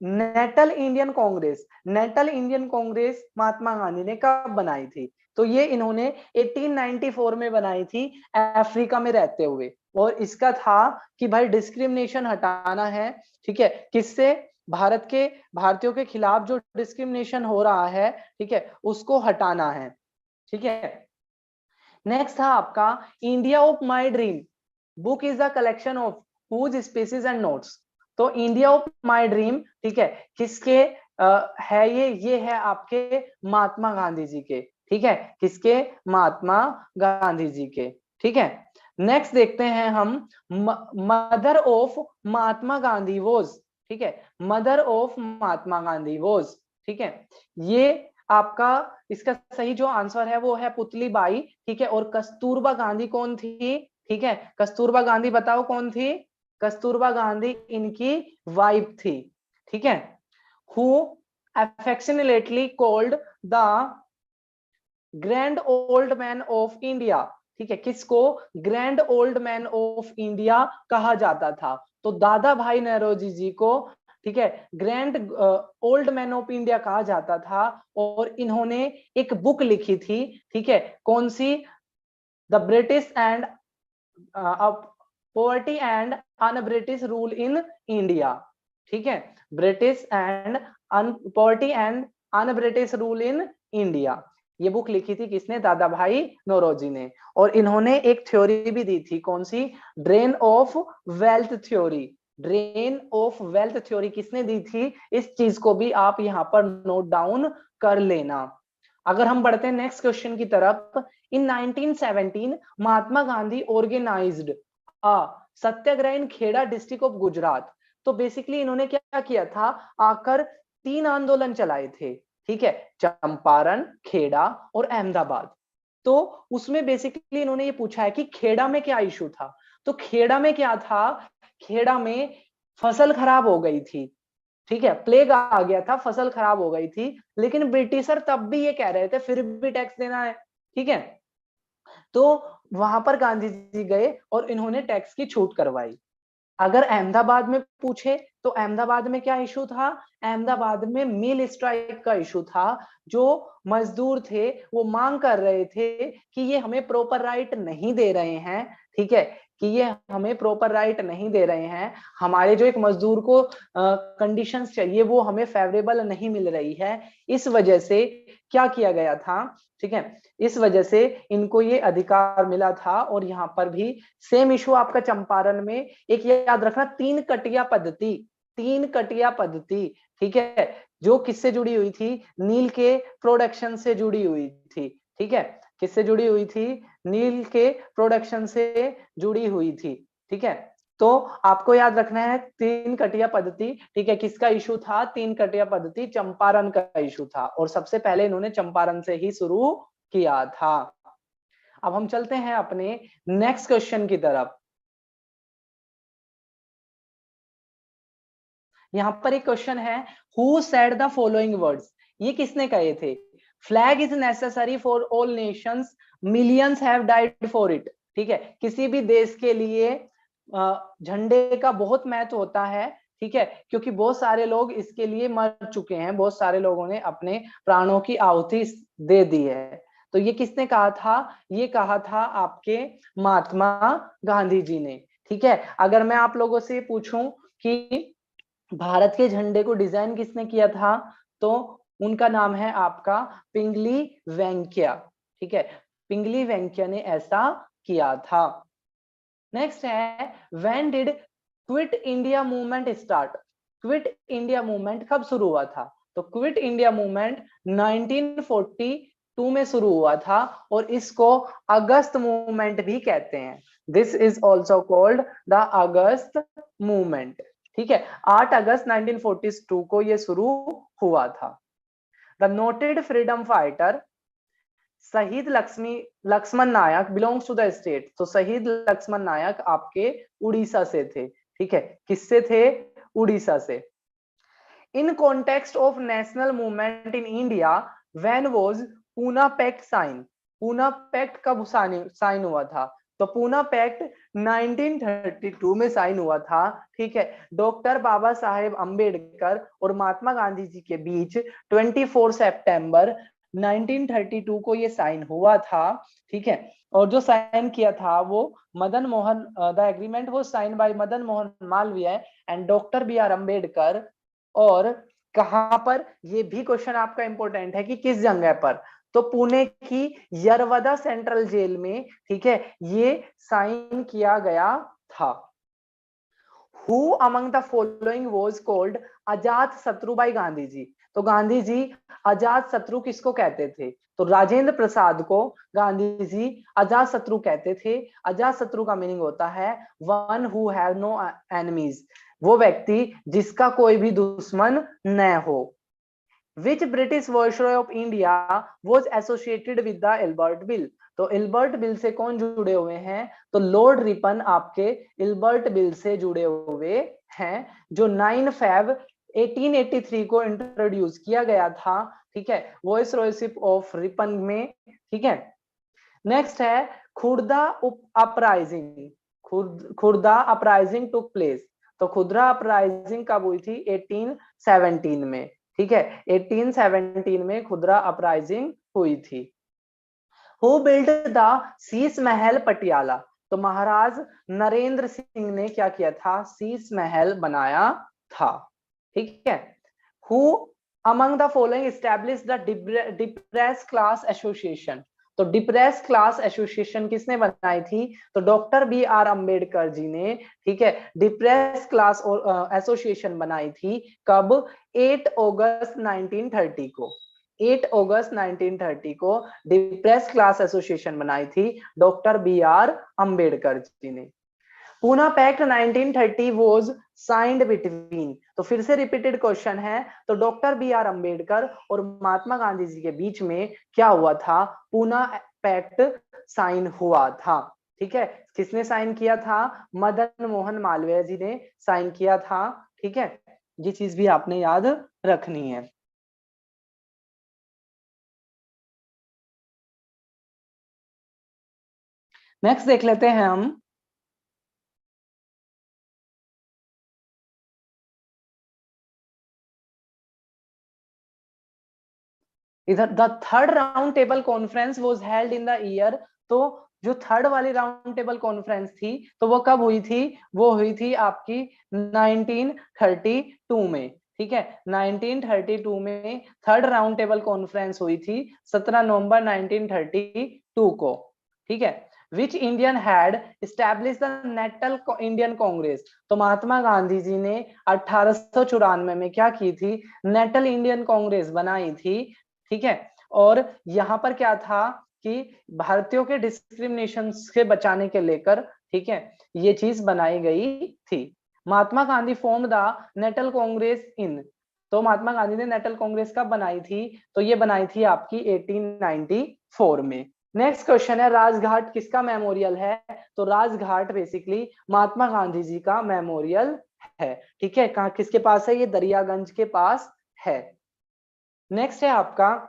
Natal Indian Congress. Natal Indian Congress Mahatma Gandhi ने कब बनाई थी? तो ये इन्होंने 1894 में बनाई थी, अफ्रीका में रहते हुए। और इसका था कि भाई डिस्क्रिमिनेशन हटाना है, ठीक है, किससे? भारतीयों के खिलाफ जो डिस्क्रिमिनेशन हो रहा है, ठीक है, उसको हटाना है, ठीक है। नेक्स्ट था आपका India of my dream book is a collection of whose species and notes. तो इंडिया ऑफ माय ड्रीम, ठीक है, किसके है ये है आपके महात्मा गांधी जी के, ठीक है, किसके? महात्मा गांधी जी के, ठीक है। नेक्स्ट देखते हैं हम mother of Mahatma Gandhi was, ठीक है, mother of Mahatma Gandhi was, ठीक है। ये आपका इसका सही जो आंसर है वो है पुतली बाई, ठीक है। और कस्तूरबा गांधी कौन थी? ठीक है, कस्तूरबा गांधी बताओ कौन थी? कस्तूरबा गांधी इनकी वाइफ थी, ठीक है। Who affectionately called the grand old man of India, ठीक है, किसको grand old man of India कहा जाता था? तो दादा भाई नौरोजी जी को, ठीक है, grand old man of India कहा जाता था। और इन्होंने एक बुक लिखी थी, ठीक है, कौन सी? The British and poverty and un British rule in India, ठीक है, British and poverty and un British rule in India. ये बुक लिखी थी किसने? दादा भाई नौरोजी ने। और इन्होंने एक थ्योरी भी दी थी, कौन सी? Drain of wealth theory. Drain of wealth theory किसने दी थी? इस चीज को भी आप यहाँ पर नोट डाउन कर लेना। अगर हम बढ़ते हैं नेक्स्ट क्वेश्चन की तरफ, in 1917 Mahatma Gandhi organised satyagraha in Kheda district of Gujarat. तो बेसिकली इन्होंने क्या किया था? आकर 3 आंदोलन चलाए थे, ठीक है, चंपारण, खेड़ा और अहमदाबाद। तो उसमें बेसिकली इन्होंने ये पूछा है कि खेड़ा में क्या इशू था। तो खेड़ा में क्या था? खेड़ा में फसल खराब हो गई थी, ठीक है, प्लेग आ गया था, फसल खराब हो गई थी, लेकिन ब्रिटिशर तब भी ये कह रहे थे फिर भी टैक्स देना है, ठीक है। तो वहां पर गांधी जी गए और इन्होंने टैक्स की छूट करवाई। अगर अहमदाबाद में पूछे तो अहमदाबाद में क्या इशू था? अहमदाबाद में मिल स्ट्राइक का इशू था। जो मजदूर थे वो मांग कर रहे थे कि ये हमें प्रॉपर राइट नहीं दे रहे हैं, ठीक है, कि ये हमें प्रॉपर राइट नहीं दे रहे हैं, हमारे जो एक मजदूर को कंडीशंस चाहिए वो हमें फेवरेबल नहीं मिल रही है, इस वजह से क्या किया गया था, ठीक है, इस वजह से इनको ये अधिकार मिला था। और यहाँ पर भी सेम इशू आपका चंपारण में, एक याद रखना, तीन कटिया पद्धति, तीन कटिया पद्धति, ठीक है, जो किससे जुड़ी हुई थी, नील के प्रोडक्शन से जुड़ी हुई थी, ठीक है, किससे जुड़ी हुई थी, नील के प्रोडक्शन से जुड़ी हुई थी, ठीक है। तो आपको याद रखना है तीन कटिया पद्धति, ठीक है, किसका इशू था, तीन कटिया पद्धति चंपारण का इशू था, और सबसे पहले इन्होंने चंपारण से ही शुरू किया था। अब हम चलते हैं अपने नेक्स्ट क्वेश्चन की तरफ। यहां पर एक क्वेश्चन है, who said the following words, ये किसने कहे थे, flag is necessary for all Nations, millions have died for it, ठीक है, किसी भी देश के लिए झंडे का बहुत महत्व होता है, ठीक है, क्योंकि बहुत सारे लोग इसके लिए मर चुके हैं, बहुत सारे लोगों ने अपने प्राणों की आहुति दे दी है। तो ये किसने कहा था, ये कहा था आपके महात्मा गांधी जी ने, ठीक है। अगर मैं आप लोगों से पूछूं कि भारत के झंडे को डिजाइन किसने किया था, तो उनका नाम है आपका पिंगली वेंकैया, ठीक है, पिंगली वेंकैया ने ऐसा किया था। नेक्स्ट है, when did quit India movement start, quit India movement कब शुरू हुआ था, तो क्विट इंडिया मूवमेंट 1942 में शुरू हुआ था, और इसको अगस्त मूवमेंट भी कहते हैं, this is also called the August movement, ठीक है। 8 अगस्त 1942 को यह शुरू हुआ था। द नोटेड फ्रीडम फाइटर शहीद लक्ष्मण नायक बिलोंग्स टू द स्टेट, तो शहीद लक्ष्मण नायक आपके उड़ीसा से थे, ठीक है, किससे थे, उड़ीसा से। In context of national movement in India when was Poona pact sign, Poona pact कब साइन हुआ था, तो पूना पैक्ट 1932 में साइन हुआ था, ठीक है। डॉक्टर बाबा साहेब अंबेडकर और महात्मा गांधी जी के बीच 24 सितंबर 1932 को ये साइन हुआ था, ठीक है। और जो साइन किया था वो मदन मोहन, द एग्रीमेंट वो sign by Madan Mohan Malviya and doctor B R Ambedkar. और कहां पर, ये भी क्वेश्चन आपका इंपॉर्टेंट है कि किस जगह पर, तो पुणे की यरवदा सेंट्रल जेल में, ठीक है, ये साइन किया गया था। Who among the following was called Ajat Shatru bye Gandhi ji, तो गांधी जी अजात शत्रु किसको कहते थे, तो राजेंद्र प्रसाद को गांधी जी अजात शत्रु कहते थे। अजात शत्रु का मीनिंग होता है one who have no enemies, वो व्यक्ति जिसका कोई भी दुश्मन न हो। Which British Viceroy of India was associated with the Albert Bill, तो इल्बर्ट बिल से कौन जुड़े हुए हैं, तो लॉर्ड रिपन आपके इल्बर्ट बिल से जुड़े हुए हैं, जो 9 फेब 1883 को इंट्रोड्यूस किया गया था, ठीक है, वॉइस रॉयशिप ऑफ रिपन में, ठीक है। नेक्स्ट है Khurda uprising, Khurda uprising took place, तो खुदरा अपराइजिंग कब हुई थी, 1817 में, ठीक है, 1817 में खुदरा अपराइजिंग हुई थी। Who build the Sheesh Mahal Patiala, तो महाराज नरेंद्र सिंह ने क्या किया था, शीश महल बनाया था, ठीक है। Who among the following establish the depress class association, तो डिप्रेस क्लास एसोसिएशन किसने बनाई थी, तो doctor B R Ambedkar ji ने, ठीक है, डिप्रेस क्लास एसोसिएशन बनाई थी, कब, 8 अगस्त 1930 को, 8 अगस्त 1930 को डिप्रेस क्लास एसोसिएशन बनाई थी doctor B R Ambedkar ji ने। Poona pact 1930 was signed between, तो फिर से रिपीटेड क्वेश्चन है, तो डॉक्टर बी आर अम्बेडकर और महात्मा गांधी जी के बीच में क्या हुआ था, पूना पैक्ट साइन हुआ था, ठीक है। किसने साइन किया था, मदन मोहन मालवीय जी ने साइन किया था, ठीक है, ये चीज भी आपने याद रखनी है। नेक्स्ट देख लेते हैं हम, इधर the third round table conference was held in the year, तो जो थर्ड वाली राउंड टेबल कॉन्फ्रेंस थी तो वो कब हुई थी, वो हुई थी आपकी 1932 में। ठीक है, 1932 में थर्ड राउंड टेबल कॉन्फ्रेंस हुई थी 17 नवंबर 1932 को। ठीक है, which Indian had establish the Natal Indian Congress. तो महात्मा गांधी जी ने 1894 में क्या की थी, नेटल इंडियन कांग्रेस बनाई थी। ठीक है, और यहाँ पर क्या था कि भारतीयों के डिस्क्रिमिनेशन से बचाने के लेकर, ठीक है, ये चीज बनाई गई थी। Mahatma Gandhi form the Natal Congress in. तो महात्मा गांधी ने नेटल कांग्रेस कब बनाई थी, तो ये बनाई थी आपकी 1894 में। नेक्स्ट क्वेश्चन है, राजघाट किसका मेमोरियल है। तो राजघाट बेसिकली महात्मा गांधी जी का मेमोरियल है। ठीक है, कहा किसके पास है, ये दरियागंज के पास है। नेक्स्ट है आपका,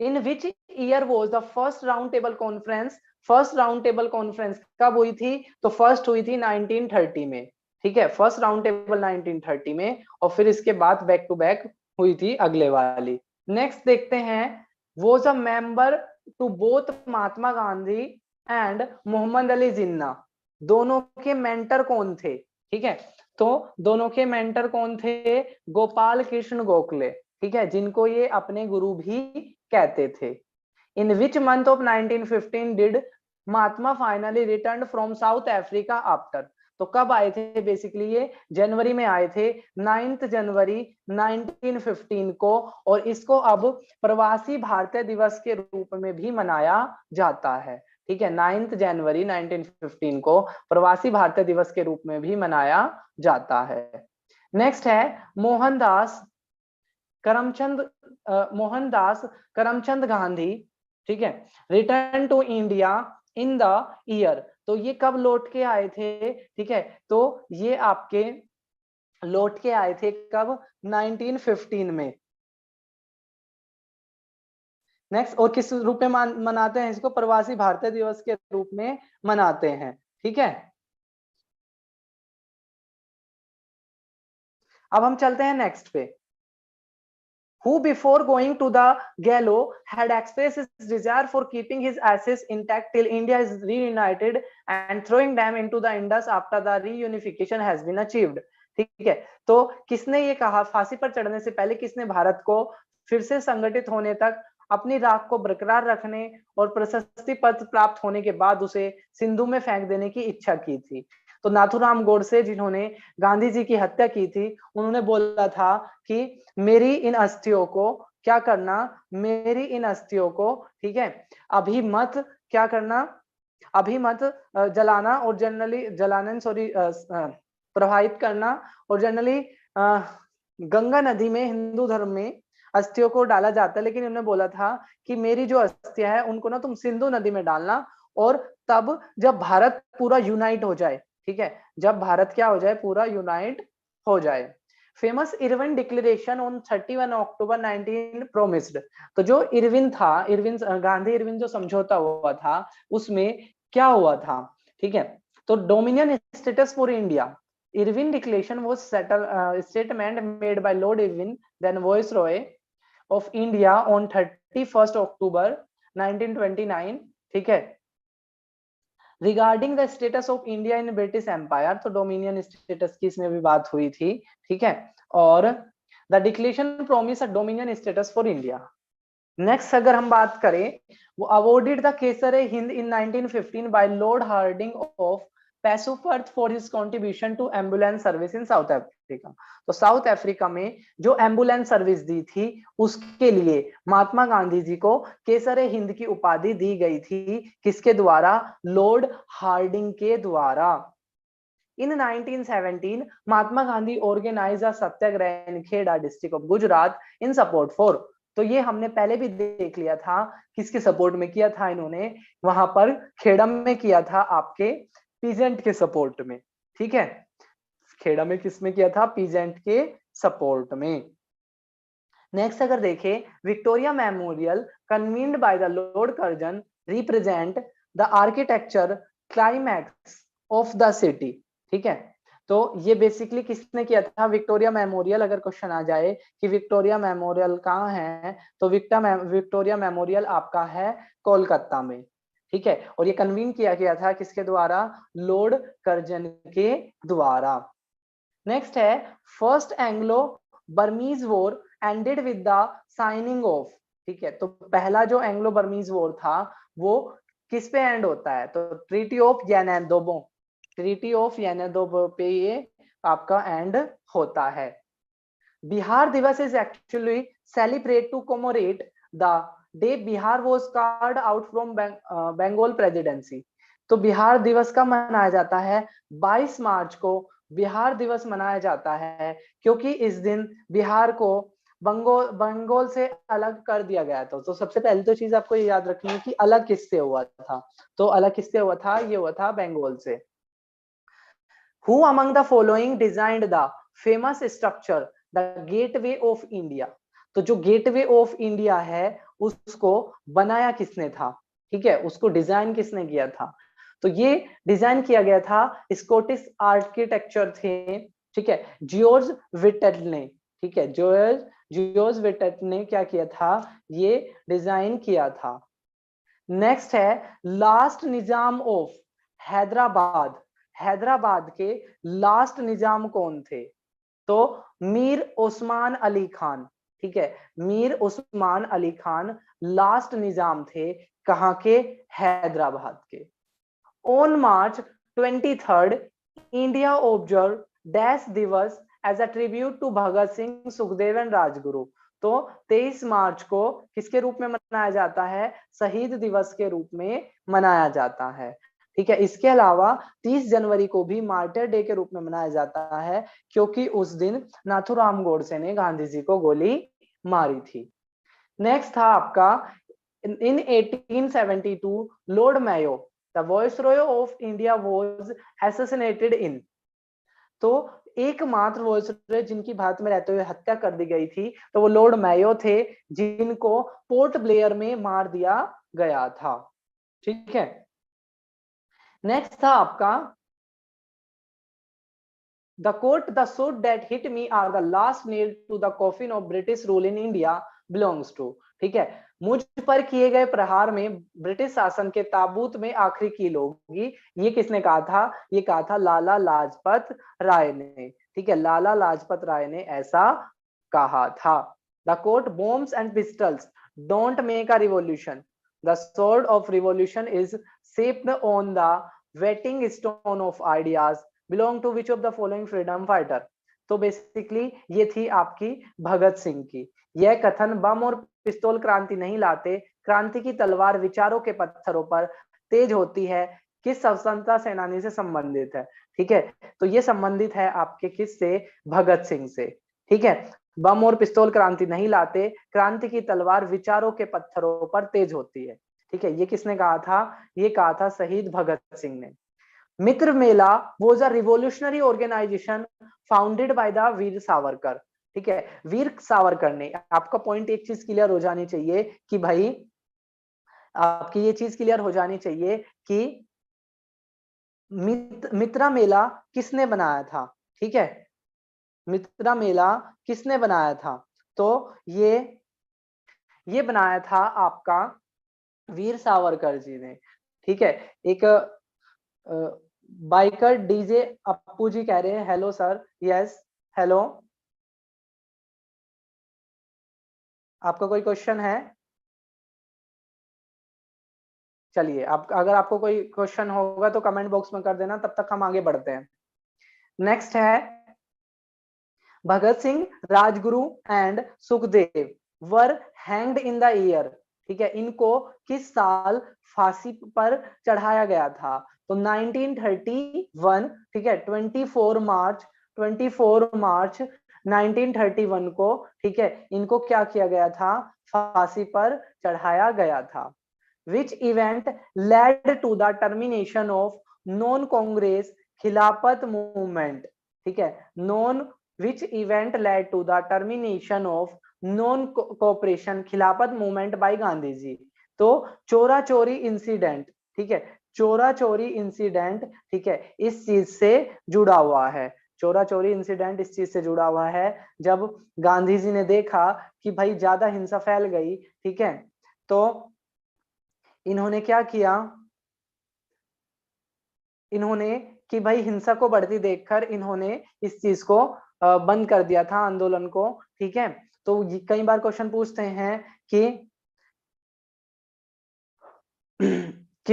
in which year was the first round table conference. First round table conference कब हुई थी, तो फर्स्ट हुई थी 1930 में। ठीक है, फर्स्ट राउंड टेबल 1930 में, और फिर इसके बाद बैक टू बैक हुई थी अगले वाली। नेक्स्ट देखते हैं, was a member to both Mahatma Gandhi and Mohammad Ali Jinnah. दोनों के मेंटर कौन थे। ठीक है, तो दोनों के मेंटर कौन थे, गोपाल कृष्ण गोखले। ठीक है, जिनको ये अपने गुरु भी कहते थे। In which month of 1915 did Mahatma finally return from South Africa after. तो कब आए थे, बेसिकली ये जनवरी में आए थे, 9 जनवरी 1915 को। और इसको अब प्रवासी भारतीय दिवस के रूप में भी मनाया जाता है। ठीक है, 9 जनवरी 1915 को प्रवासी भारतीय दिवस के रूप में भी मनाया जाता है। नेक्स्ट है मोहनदास करमचंद गांधी। ठीक है, return to India in the year. तो ये कब लौट के आए थे, ठीक है, तो ये आपके लौट के आए थे कब, 1915 में। नेक्स्ट, और किस रूप में मनाते हैं इसको, प्रवासी भारतीय दिवस के रूप में मनाते हैं। ठीक है, अब हम चलते हैं नेक्स्ट पे। Who before going to the gallows had expressed his desire for keeping his ashes intact till India is reunited and throwing them into the Indus after the reunification has been achieved। ठीक है, तो किसने ये कहा, फांसी पर चढ़ने से पहले किसने भारत को फिर से संगठित होने तक अपनी राख को बरकरार रखने और प्रशस्ति पत्र प्राप्त होने के बाद उसे सिंधु में फेंक देने की इच्छा की थी। तो नाथूराम गोडसे जिन्होंने गांधी जी की हत्या की थी, उन्होंने बोला था कि मेरी इन अस्थियों को क्या करना, मेरी इन अस्थियों को, ठीक है, अभी मत क्या करना, अभी मत जलाना और जनरली जलाना, सॉरी, प्रवाहित करना। और जनरली गंगा नदी में हिंदू धर्म में अस्थियों को डाला जाता है, लेकिन उन्होंने बोला था कि मेरी जो अस्थियां है उनको ना तुम सिंधु नदी में डालना, और तब जब भारत पूरा यूनाइट हो जाए, ठीक है, जब भारत क्या हो जाए, पूरा यूनाइट हो जाए। Famous Irwin declaration on 31 October 19 promised. तो जो इरविन था, इरविन गांधी इरविन जो समझौता हुआ था, उसमें क्या हुआ था, ठीक है, तो dominion status for India. Irwin declaration was statement made by lord Irwin, then viceroy of India on 31 October 1929। ठीक है, regarding the status of India in British empire. तो डोमिनियन स्टेटस की इसमें भी बात हुई थी। ठीक है, और the declaration promise a dominion status for India. Next अगर हम बात करें, वो awarded the Kaisar Hind in 1915 by lord Harding of पेसोपर्थ for his contribution to ambulance service in South Africa. तो साउथ अफ्रीका में जो एम्बुलेंस सर्विस दी थी, उसके लिए महात्मा गांधी जी को केसर हिंद की उपाधि दी गई थी, किसके द्वारा, लॉर्ड हार्डिंग के द्वारा। In 1917, Mahatma Gandhi organise a satyagraha in Kheda district of Gujarat in support for. तो ये हमने पहले भी देख लिया था, किसके सपोर्ट में किया था इन्होंने, वहां पर खेड़ा में किया था, आपके पीजेंट के सपोर्ट में। ठीक है, खेड़ा में किसमें किया था, पीजेंट के सपोर्ट में। नेक्स्ट अगर देखें, Victoria memorial convened by the lord Curzon represent the architecture climax of the city. ठीक है, तो ये बेसिकली किसने किया था, विक्टोरिया मेमोरियल। अगर क्वेश्चन आ जाए कि विक्टोरिया मेमोरियल कहाँ है, तो विक्टोरिया मेमोरियल आपका है कोलकाता में। ठीक है, और ये कन्वीन किया गया था किसके द्वारा? लॉर्ड कर्जन के द्वारा। नेक्स्ट है first Anglo Burmese war ended with the signing off. ठीक है, तो पहला जो एंग्लो बर्मीज वॉर था वो किस पे एंड होता है? तो treaty of Yandabo, treaty of Yandabo पे ये आपका एंड होता है। Bihar Diwas is actually celebrate to commemorate the day Bihar was carved out from Bengal presidency. तो बिहार दिवस का मनाया जाता है 22 मार्च को बिहार दिवस मनाया जाता है, क्योंकि इस दिन बिहार को बंगाल से अलग कर दिया गया था। तो सबसे पहले तो चीज आपको ये याद रखनी है कि अलग किससे हुआ था? तो अलग किससे हुआ था? ये हुआ था बंगाल से। Who among the following designed the famous structure the Gateway of India? तो जो गेटवे ऑफ इंडिया है उसको बनाया किसने था? ठीक है, उसको डिजाइन किसने किया था? तो ये डिजाइन किया गया था स्कॉटिश आर्किटेक्चर थे, ठीक है, जॉर्ज विटेट ने। ठीक है, जॉर्ज विटेट ने क्या किया था? ये डिजाइन किया था। नेक्स्ट है last Nizam of Hyderabad. Hyderabad के लास्ट निजाम कौन थे? तो मीर उस्मान अली खान। ठीक है, मीर उस्मान अली खान लास्ट निजाम थे, कहां के? हैदराबाद के। On March 23 India observe dash Diwas as a tribute to Bhagat Singh, Sukhdev and Rajguru. तो 23 मार्च को किसके रूप में मनाया जाता है? शहीद दिवस के रूप में मनाया जाता है। ठीक है, इसके अलावा 30 जनवरी को भी मार्टर डे के रूप में मनाया जाता है, क्योंकि उस दिन नाथूराम गोडसे ने गांधी जी को गोली मारी थी। नेक्स्ट था आपका in 1872 lord Mayo the viceroy of India was assassinated in. तो एकमात्र वॉइसरॉय जिनकी भारत में रहते हुए हत्या कर दी गई थी तो वो लॉर्ड मेयो थे, जिनको पोर्ट ब्लेयर में मार दिया गया था। ठीक है, नेक्स्ट था आपका the quote the suit that hit me are the last nail to the coffin of British rule in India belongs to. ठीक है, मुझ पर किए गए प्रहार में ब्रिटिश शासन के ताबूत में आखिरी कील होगी। ये किसने कहा था? ये कहा था लाला लाजपत राय ने। ठीक है, लाला लाजपत राय ने ऐसा कहा था। The quote bombs and pistols don't make a revolution, the sword of revolution is shaped on the whetting stone of ideas belong to which of the following freedom fighter? तो बेसिकली ये थी आपकी भगत सिंह की। यह कथन बम और पिस्तौल क्रांति नहीं लाते, क्रांति की तलवार विचारों के पत्थरों पर तेज होती है, किस स्वतंत्रता सेनानी से संबंधित है? ठीक है, तो ये संबंधित है आपके किससे? भगत सिंह से। ठीक है, बम और पिस्तौल क्रांति नहीं लाते, क्रांति की तलवार विचारों के पत्थरों पर तेज होती है। ठीक है, ये किसने कहा था? ये कहा था शहीद भगत सिंह ने। Mitra Mela was a revolutionary organisation founded by the Veer Savarkar. ठीक है, वीर सावरकर ने। आपका पॉइंट एक चीज क्लियर हो जानी चाहिए कि भाई आपकी ये चीज क्लियर हो जानी चाहिए कि मित्रा मेला किसने बनाया था? ठीक है, मित्रा मेला किसने बनाया था? तो ये बनाया था आपका वीर सावरकर जी ने। ठीक है, एक बाइकर डीजे अप्पू जी कह रहे हैं हेलो सर। यस, हेलो, आपका कोई क्वेश्चन है? चलिए, आप अगर आपको कोई क्वेश्चन होगा तो कमेंट बॉक्स में कर देना, तब तक हम आगे बढ़ते हैं। नेक्स्ट है Bhagat Singh, Rajguru and Sukhdev were hanged in the year. ठीक है, इनको किस साल फांसी पर चढ़ाया गया था? तो 1931। ठीक है, 24 मार्च 1931 को, ठीक है, इनको क्या किया गया था? फांसी पर चढ़ाया गया था। Which event led to the termination of non Congress Khilafat movement? ठीक है, non which event led to the termination of non cooperation खिलाफत मूवमेंट बाय गांधी जी? तो चोरा चोरी इंसिडेंट। ठीक है, चोरा चोरी इंसिडेंट, ठीक है, इस चीज से जुड़ा हुआ है। चोरा चोरी इंसिडेंट इस चीज से जुड़ा हुआ है जब गांधी जी ने देखा कि भाई ज्यादा हिंसा फैल गई, ठीक है, तो इन्होंने क्या किया? इन्होंने कि भाई हिंसा को बढ़ती देखकर इन्होंने इस चीज को बंद कर दिया था, आंदोलन को। ठीक है, तो कई बार क्वेश्चन पूछते हैं कि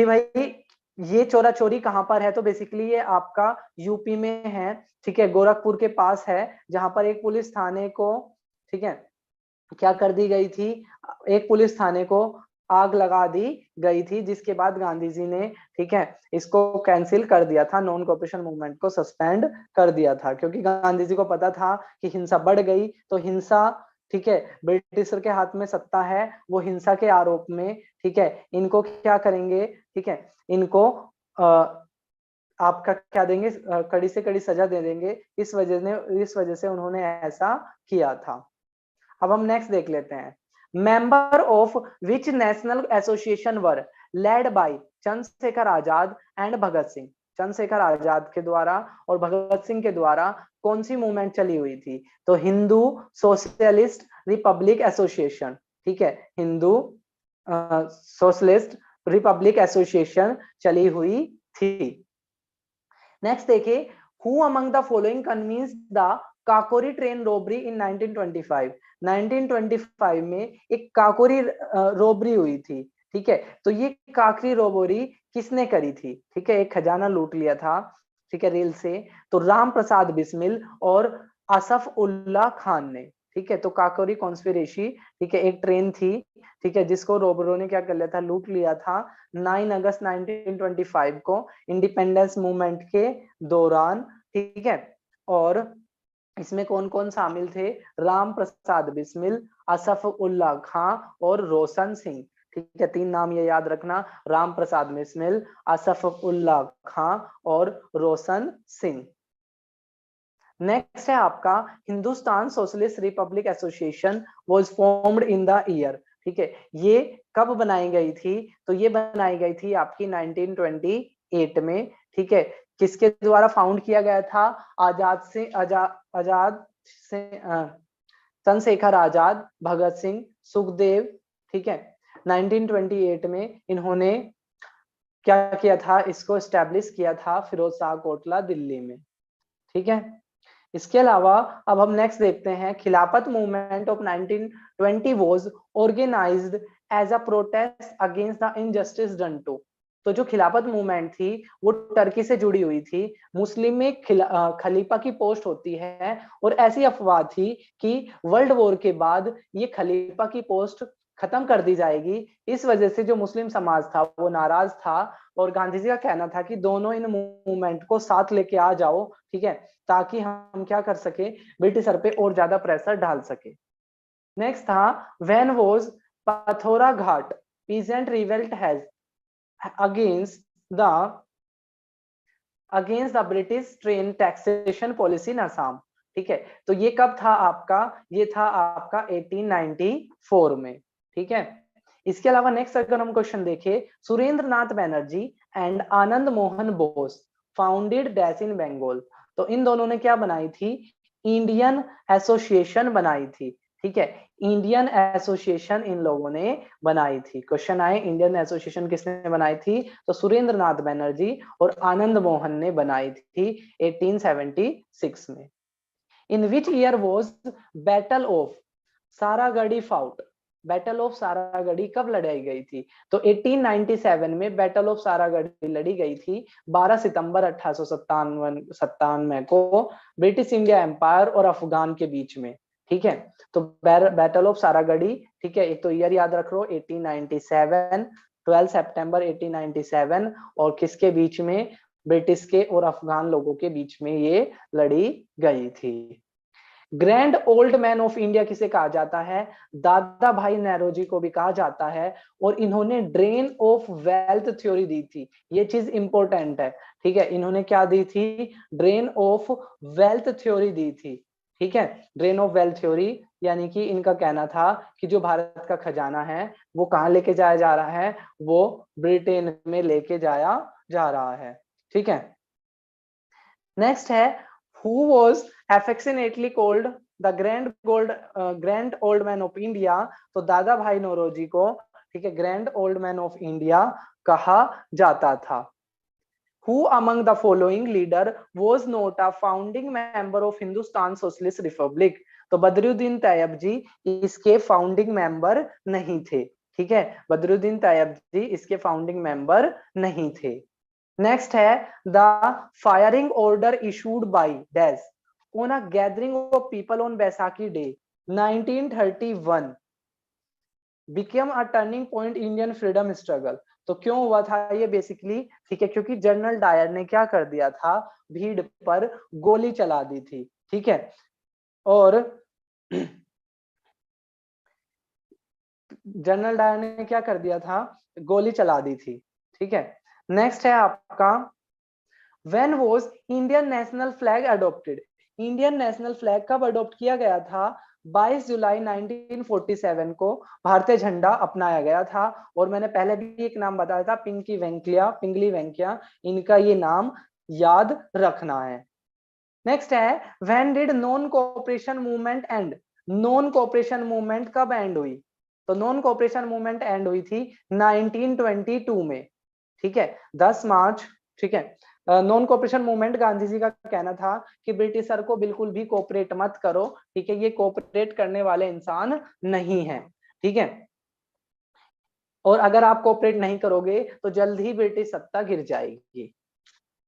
भाई ये चोरा चोरी कहां पर है, तो बेसिकली ये आपका यूपी में है। ठीक है, गोरखपुर के पास है, जहां पर एक पुलिस थाने को, ठीक है, क्या कर दी गई थी, एक पुलिस थाने को आग लगा दी गई थी, जिसके बाद गांधी जी ने, ठीक है, इसको कैंसिल कर दिया था, नॉन कॉपरेशन मूवमेंट को सस्पेंड कर दिया था, क्योंकि गांधी जी को पता था कि हिंसा बढ़ गई तो हिंसा, ठीक है, ब्रिटिशर के हाथ में सत्ता है, वो हिंसा के आरोप में, ठीक है, इनको क्या करेंगे, ठीक है, इनको आपका क्या देंगे, कड़ी से कड़ी सजा दे देंगे। इस वजह से उन्होंने ऐसा किया था। अब हम नेक्स्ट देख लेते हैं। Member of which national association were led by Chandrashekhar Azad and Bhagat Singh. Chandrashekhar Azad के द्वारा और भगत सिंह के द्वारा कौन सी मूवमेंट चली हुई थी, तो हिंदू सोशलिस्ट रिपब्लिक एसोसिएशन। ठीक है, हिंदू सोशलिस्ट रिपब्लिक एसोसिएशन चली हुई थी। नेक्स्ट देखिए, who among the following convince the Kakori train robbery in 1925। 1925 में एक काकोरी रोबरी हुई थी। ठीक है, तो ये काकोरी रोबरी किसने करी थी, ठीक है, एक खजाना लूट लिया था, ठीक है, रेल से, तो राम प्रसाद बिस्मिल और असफ उल्ला खान ने। ठीक है, तो काकोरी कॉन्स्पिरेसी, ठीक है, एक ट्रेन थी, ठीक है, जिसको रोबरों ने क्या कर लिया था, लूट लिया था 9 अगस्त 1925 को, इंडिपेंडेंस मूवमेंट के दौरान। ठीक है, और इसमें कौन कौन शामिल थे, राम प्रसाद बिस्मिल, असफ उल्ला खां और रोशन सिंह। ठीक है, 3 नाम ये याद रखना, राम प्रसाद बिस्मिल, असफ उल्ला खां और रोशन सिंह। नेक्स्ट है आपका, Hindustan socialist Republic association was formed in the year. ठीक है, ये कब बनाई गई थी, तो ये बनाई गई थी आपकी 1928 में। ठीक है, किसके द्वारा फाउंड किया गया था, आजाद से चंद्रशेखर आजाद, भगत सिंह, सुखदेव। ठीक है, 1928 में इन्होंने क्या किया था, इसको स्टैब्लिश किया था फिरोज शाह कोटला दिल्ली में। ठीक है, इसके अलावा अब हम नेक्स्ट देखते हैं, Khilafat movement of 1920 was organised as a protest against the injustice done to. तो जो खिलाफत मूवमेंट थी वो टर्की से जुड़ी हुई थी। मुस्लिम में खलीफा की पोस्ट होती है, और ऐसी अफवाह थी कि वर्ल्ड वॉर के बाद ये खलीफा की पोस्ट खत्म कर दी जाएगी। इस वजह से जो मुस्लिम समाज था वो नाराज था, और गांधी जी का कहना था कि दोनों इन मूवमेंट को साथ लेके आ जाओ, ठीक है, ताकि हम क्या कर सके, ब्रिटिशर पे और ज्यादा प्रेशर डाल सके। नेक्स्ट था, when was Patharu Ghat peasant revolt has against the British train taxation policy in Assam. ठीक है, तो ये कब था आपका, ये था आपका 1894 में। ठीक है, इसके अलावा नेक्स्ट अगर हम क्वेश्चन देखें, Surendra Nath Banerjee and Anand Mohan Bose founded dash in Bengal. तो इन दोनों ने क्या बनाई थी, इंडियन एसोसिएशन बनाई थी। ठीक है, इंडियन एसोसिएशन इन लोगों ने बनाई थी। क्वेश्चन आए, इंडियन एसोसिएशन किसने बनाई थी, तो सुरेंद्र नाथ बैनर्जी और आनंद मोहन ने बनाई थी 1876 में। In which year was battle of Saragarhi fought. Battle of Saragarhi कब लड़ाई गई थी, तो 1897 में बैटल ऑफ सारागढ़ी लड़ी गई थी। 12 सितंबर 1897 को ब्रिटिश इंडिया एम्पायर और अफगान के बीच में। ठीक है, तो बैटल ऑफ सारागढ़ी, ठीक है, एक तो ईयर याद रख लो 1897, 12 सितंबर 1897, और किसके बीच में, ब्रिटिश के और अफगान लोगों के बीच में ये लड़ी गई थी। Grand old man of India किसे कहा जाता है, दादा भाई नेहरू को भी कहा जाता है, और इन्होंने ड्रेन ऑफ वेल्थ थ्योरी दी थी। ये चीज इंपॉर्टेंट है। ठीक है, इन्होंने क्या दी थी, ड्रेन ऑफ वेल्थ थ्योरी दी थी। ठीक है, ड्रेन ऑफ वेल्थ थ्योरी, यानी कि इनका कहना था कि जो भारत का खजाना है वो कहाँ लेके जाया जा रहा है, वो ब्रिटेन में लेके जाया जा रहा है। ठीक है, नेक्स्ट है, who was affectionately called the grand old man of India। तो दादा भाई नौरोजी को, ठीक है, grand old man of India कहा जाता था। Who among the following leader was not a founding member of Hindustan Socialist Republic? तो बदरुद्दीन तैयब जी इसके फाउंडिंग मेंबर नहीं थे। ठीक है, बदरुद्दीन तैयब जी इसके फाउंडिंग मेंबर नहीं थे। नेक्स्ट है the firing order issued by dash on a gathering of people on Baisakhi day 1931 became a turning point Indian freedom struggle. तो क्यों हुआ था ये बेसिकली? ठीक है, क्योंकि जनरल डायर ने क्या कर दिया था, भीड़ पर गोली चला दी थी। ठीक है, और जनरल डायर ने क्या कर दिया था, गोली चला दी थी। ठीक है, नेक्स्ट है आपका when was Indian national flag adopted? Indian national flag कब अडॉप्ट किया गया था? 22 जुलाई 1947 को भारतीय झंडा अपनाया गया था। और मैंने पहले भी एक नाम बताया था, पिंगली वेंकैया, इनका ये नाम याद रखना है। नेक्स्ट है when did non cooperation movement and? Non cooperation movement कब एंड हुई? तो नॉन कोऑपरेशन मूवमेंट एंड हुई थी 1922 में। ठीक है, 10 मार्च। ठीक है, non cooperation movement Gandhi ji का कहना था कि ब्रिटिशर को बिल्कुल भी कोऑपरेट मत करो। ठीक है, ये कोऑपरेट करने वाले इंसान नहीं है। ठीक है, और अगर आप कोऑपरेट नहीं करोगे तो जल्द ही ब्रिटिश सत्ता गिर जाएगी।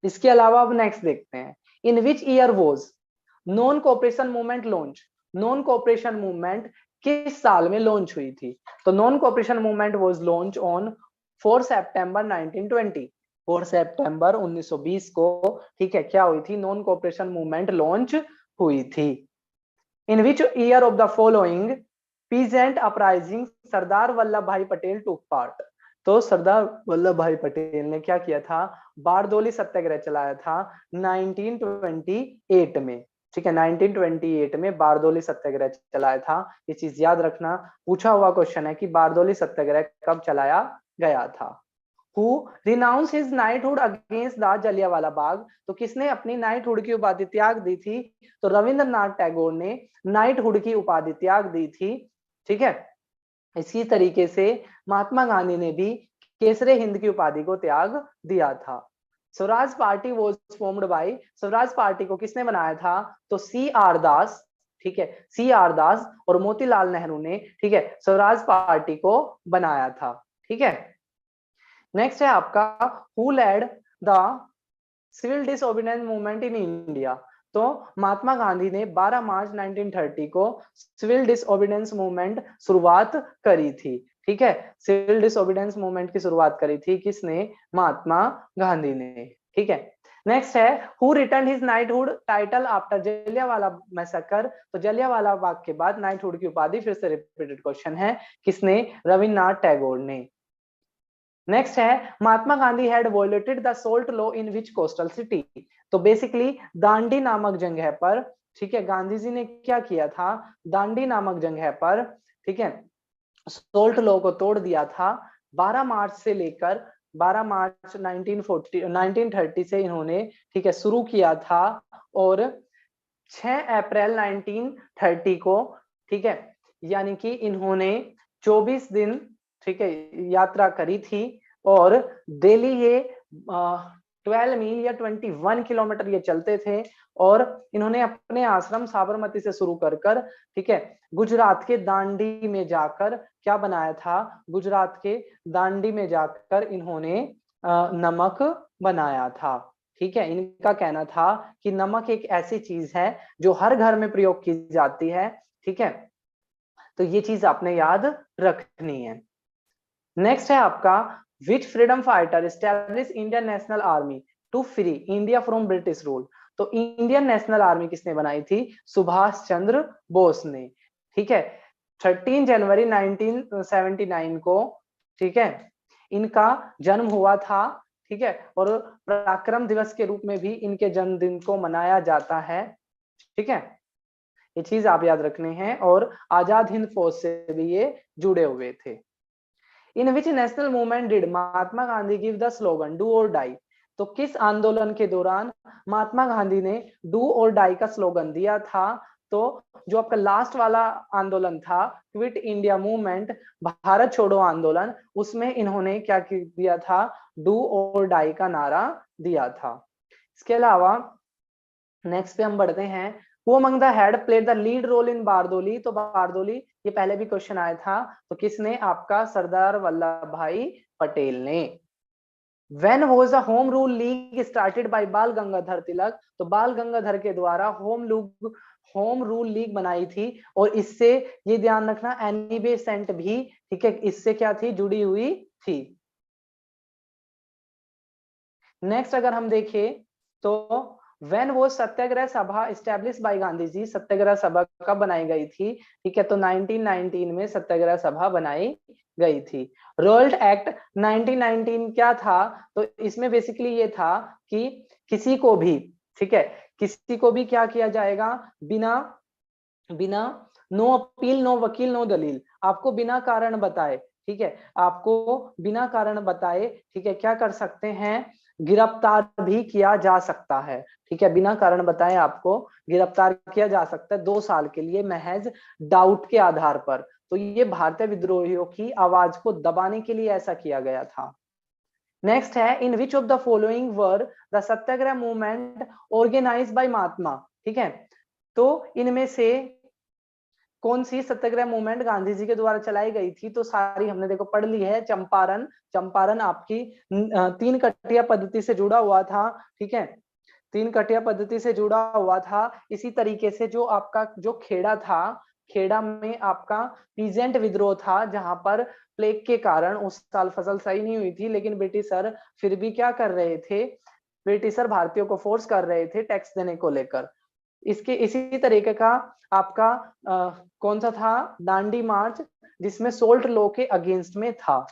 इसके अलावा अब नेक्स्ट देखते हैं, in which year was non cooperation movement launch? Non cooperation movement किस साल में लॉन्च हुई थी? तो non cooperation movement was launch on 4 सितंबर 1920। 4 सितंबर 1920 को, ठीक है, क्या हुई थी, नॉन कोऑपरेशन मूवमेंट लॉन्च हुई थी। In which year of the following peasant uprising Sardar Vallabh Bhai Patel टूक पार्ट? तो सरदार वल्लभ भाई पटेल ने क्या किया था, बारदोली सत्याग्रह चलाया था 1928 में। ठीक है, 1928 में बारदोली सत्याग्रह चलाया था। ये चीज याद रखना, पूछा हुआ क्वेश्चन है कि बारदोली सत्याग्रह कब चलाया गया था। Who renounced his knighthood against the Jallianwala Bagh? तो किसने अपनी नाइटहुड की उपाधि त्याग दी थी? तो रविंद्रनाथ टैगोर ने नाइटहुड की उपाधि त्याग दी थी। ठीक है, इसी तरीके से महात्मा गांधी ने भी केसरे हिंद की उपाधि को त्याग दिया था। Swaraj party was formed by? Swaraj party को किसने बनाया था? तो सी आर दास। ठीक है, सी आर दास और मोतीलाल नेहरू ने, ठीक है, स्वराज पार्टी को बनाया था। ठीक है, नेक्स्ट है आपका who led the civil disobedience movement in India? तो महात्मा गांधी ने 12 मार्च 1930 को सिविल डिसओबीडियंस मूवमेंट शुरुआत करी थी। ठीक है, सिविल डिसओबीडियंस मूवमेंट की शुरुआत करी थी किसने? महात्मा गांधी ने। ठीक है, नेक्स्ट है who return his knighthood title after Jallianwala massacre? तो जलियांवाला बाग के बाद नाइटहुड की उपाधि, फिर से रिपीटेड क्वेश्चन है, किसने? रविन्द्रनाथ टैगोर ने। नेक्स्ट है Mahatma Gandhi had violated the salt law in which coastal city? तो बेसिकली दांडी नामक जगह पर, ठीक है, गांधी जी ने क्या किया था, दांडी नामक जगह पर, ठीक है, सोल्ट लॉ को तोड़ दिया था। 12 मार्च से लेकर 12 मार्च 1930 से इन्होंने, ठीक है, शुरू किया था और 6 अप्रैल 1930 को, ठीक है, यानी कि इन्होंने 24 दिन, ठीक है, यात्रा करी थी और डेली ये 12 मील या 21 किलोमीटर ये चलते थे। और इन्होंने अपने आश्रम साबरमती से शुरू कर, ठीक है, गुजरात के दांडी में जाकर क्या बनाया था, गुजरात के दांडी में जाकर इन्होंने नमक बनाया था। ठीक है, इनका कहना था कि नमक एक ऐसी चीज है जो हर घर में प्रयोग की जाती है। ठीक है, तो ये चीज आपने याद रखनी है। नेक्स्ट है आपका which freedom fighter establish Indian national army to free India from British rule? तो इंडियन नेशनल आर्मी किसने बनाई थी? सुभाष चंद्र बोस ने। ठीक है, 13 जनवरी 1979 को, ठीक है, इनका जन्म हुआ था। ठीक है, और पराक्रम दिवस के रूप में भी इनके जन्मदिन को मनाया जाता है। ठीक है, ये चीज आप याद रखने हैं। और आजाद हिंद फौज से भी ये जुड़े हुए थे। In which national movement did Mahatma Gandhi give the slogan do और डाई? तो किस आंदोलन के दौरान महात्मा गांधी ने डू और डाई का स्लोगन दिया था? तो जो आपका लास्ट वाला आंदोलन था क्विट इंडिया मूवमेंट, भारत छोड़ो आंदोलन, उसमें इन्होंने क्या दिया था, डू और डाई का नारा दिया था। इसके अलावा नेक्स्ट पे हम बढ़ते हैं, who among the had played the lead role in Bardoli. तो बारदोली ये पहले भी क्वेश्चन आया था, तो किसने, आपका सरदार वल्लभ भाई पटेल ने। When was the home rule league started by बाल गंगाधर तिलक। तो बाल गंगाधर के द्वारा होम रूल लीग बनाई थी, और इससे ये ध्यान रखना एनी बेसेंट भी, ठीक है, इससे क्या थी, जुड़ी हुई थी। नेक्स्ट अगर हम देखें तो When was सत्याग्रह सभा एस्टेब्लिश बाय गांधी जी। सत्याग्रह सभा कब बनाई गई थी, ठीक है, तो 1919 में सत्याग्रह सभा बनाई गई थी। रोल्ट एक्ट 1919 क्या था, तो इसमें बेसिकली ये था कि किसी को भी, ठीक है, किसी को भी क्या किया जाएगा, बिना नो अपील, नो वकील, नो दलील, आपको बिना कारण बताए, ठीक है, आपको बिना कारण बताए, ठीक है, क्या कर सकते हैं, गिरफ्तार भी किया जा सकता है, ठीक है, बिना कारण बताए आपको गिरफ्तार किया जा सकता है 2 साल के लिए महज डाउट के आधार पर। तो ये भारतीय विद्रोहियों की आवाज को दबाने के लिए ऐसा किया गया था। नेक्स्ट है, in which of the following were the satyagraha movement organised by Mahatma. ठीक है, तो इनमें से कौन सी सत्याग्रह मूवमेंट गांधी जी के द्वारा चलाई गई थी, तो सारी हमने देखो पढ़ ली है। चंपारण आपकी 3 कटिया पद्धति से जुड़ा हुआ था, ठीक है, 3 कटिया पद्धति से जुड़ा हुआ था। इसी तरीके से जो आपका जो खेड़ा था, खेड़ा में आपका पीजेंट विद्रोह था, जहां पर प्लेग के कारण उस साल फसल सही नहीं हुई थी, लेकिन ब्रिटिशर फिर भी क्या कर रहे थे, ब्रिटिशर भारतीयों को फोर्स कर रहे थे टैक्स देने को लेकर। इसके इसी तरीके का आपका कौन सा था, दांडी मार्च, जिसमें सोल्ट लॉ के अगेंस्ट में था।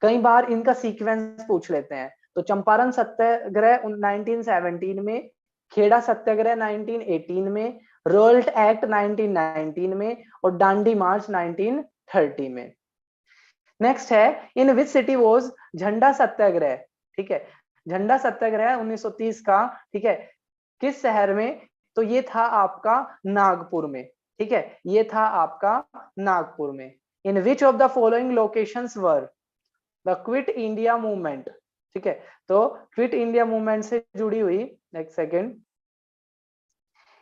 कई बार इनका सीक्वेंस पूछ लेते हैं, तो चंपारण सत्याग्रह 1917 में, खेड़ा सत्याग्रह 1918 में, रोल्ट एक्ट 1919 में, और दांडी मार्च 1930 में। नेक्स्ट है, इन विच सिटी वॉज झंडा सत्याग्रह। ठीक है, झंडा सत्याग्रह 1930 का, ठीक है, किस शहर में, तो ये था आपका नागपुर में। ठीक है, ये था आपका नागपुर में। In which of the following locations were the quit India movement. ठीक है, तो क्विट इंडिया मूवमेंट से जुड़ी हुई, next second,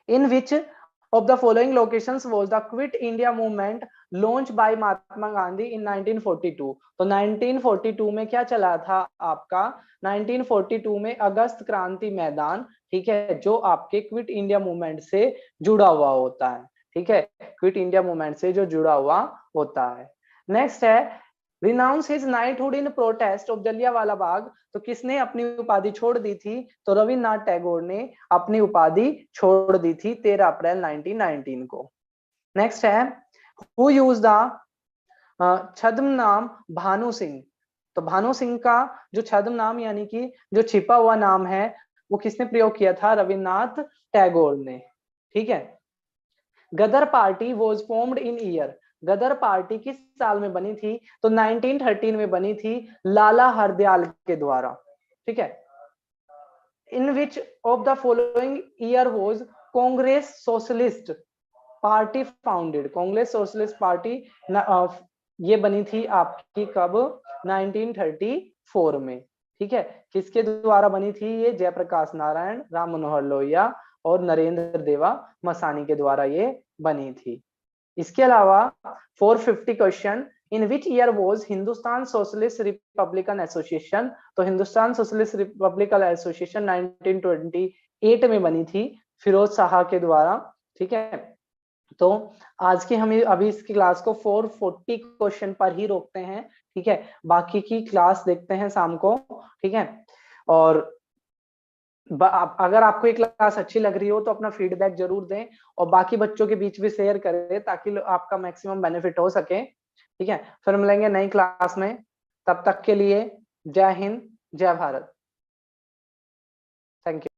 in which of the following locations was the quit India movement launch by Mahatma Gandhi in 1942। तो 1942 में क्या चला था आपका, 1942 में अगस्त क्रांति मैदान, ठीक है, जो आपके क्विट इंडिया मूवमेंट से जुड़ा हुआ होता है। ठीक है, क्विट इंडिया मूवमेंट से जो जुड़ा हुआ होता है। नेक्स्ट है, renounce his knighthood in protest of Jallianwala Bagh. तो किसने अपनी उपाधि छोड़ दी थी, तो रविन्द्रनाथ टैगोर ने अपनी उपाधि छोड़ दी थी 13 अप्रैल 1919 को। नेक्स्ट है, हु यूज द छद्म नाम भानु सिंह। तो भानु सिंह का जो छद्म नाम यानी कि जो छिपा हुआ नाम है, वो किसने प्रयोग किया था, रविन्द्रनाथ टैगोर ने। ठीक है, Ghadar party was formed in year. Ghadar party किस साल में बनी थी, तो 1913 में बनी थी लाला हरदयाल के द्वारा। ठीक है, in which of the following year was Congress socialist party founded. Congress socialist party ये बनी थी आपकी कब, 1934 में। ठीक है, किसके द्वारा बनी थी ये, जयप्रकाश नारायण, राम मनोहर लोहिया और नरेंद्र देवा मसानी के द्वारा ये बनी थी। इसके अलावा 450 question, in which year was Hindustan socialist Republican association. तो हिंदुस्तान सोशलिस्ट रिपब्लिकन एसोसिएशन 1928 में बनी थी फिरोज शाह के द्वारा। ठीक है, तो आज की हम अभी इस क्लास को 440 क्वेश्चन पर ही रोकते हैं। ठीक है, बाकी की क्लास देखते हैं शाम को। ठीक है, और अगर आपको ये क्लास अच्छी लग रही हो तो अपना फीडबैक जरूर दें, और बाकी बच्चों के बीच भी शेयर करें ताकि आपका मैक्सिमम बेनिफिट हो सके। ठीक है, फिर मिलेंगे नई क्लास में, तब तक के लिए जय हिंद, जय भारत, थैंक यू।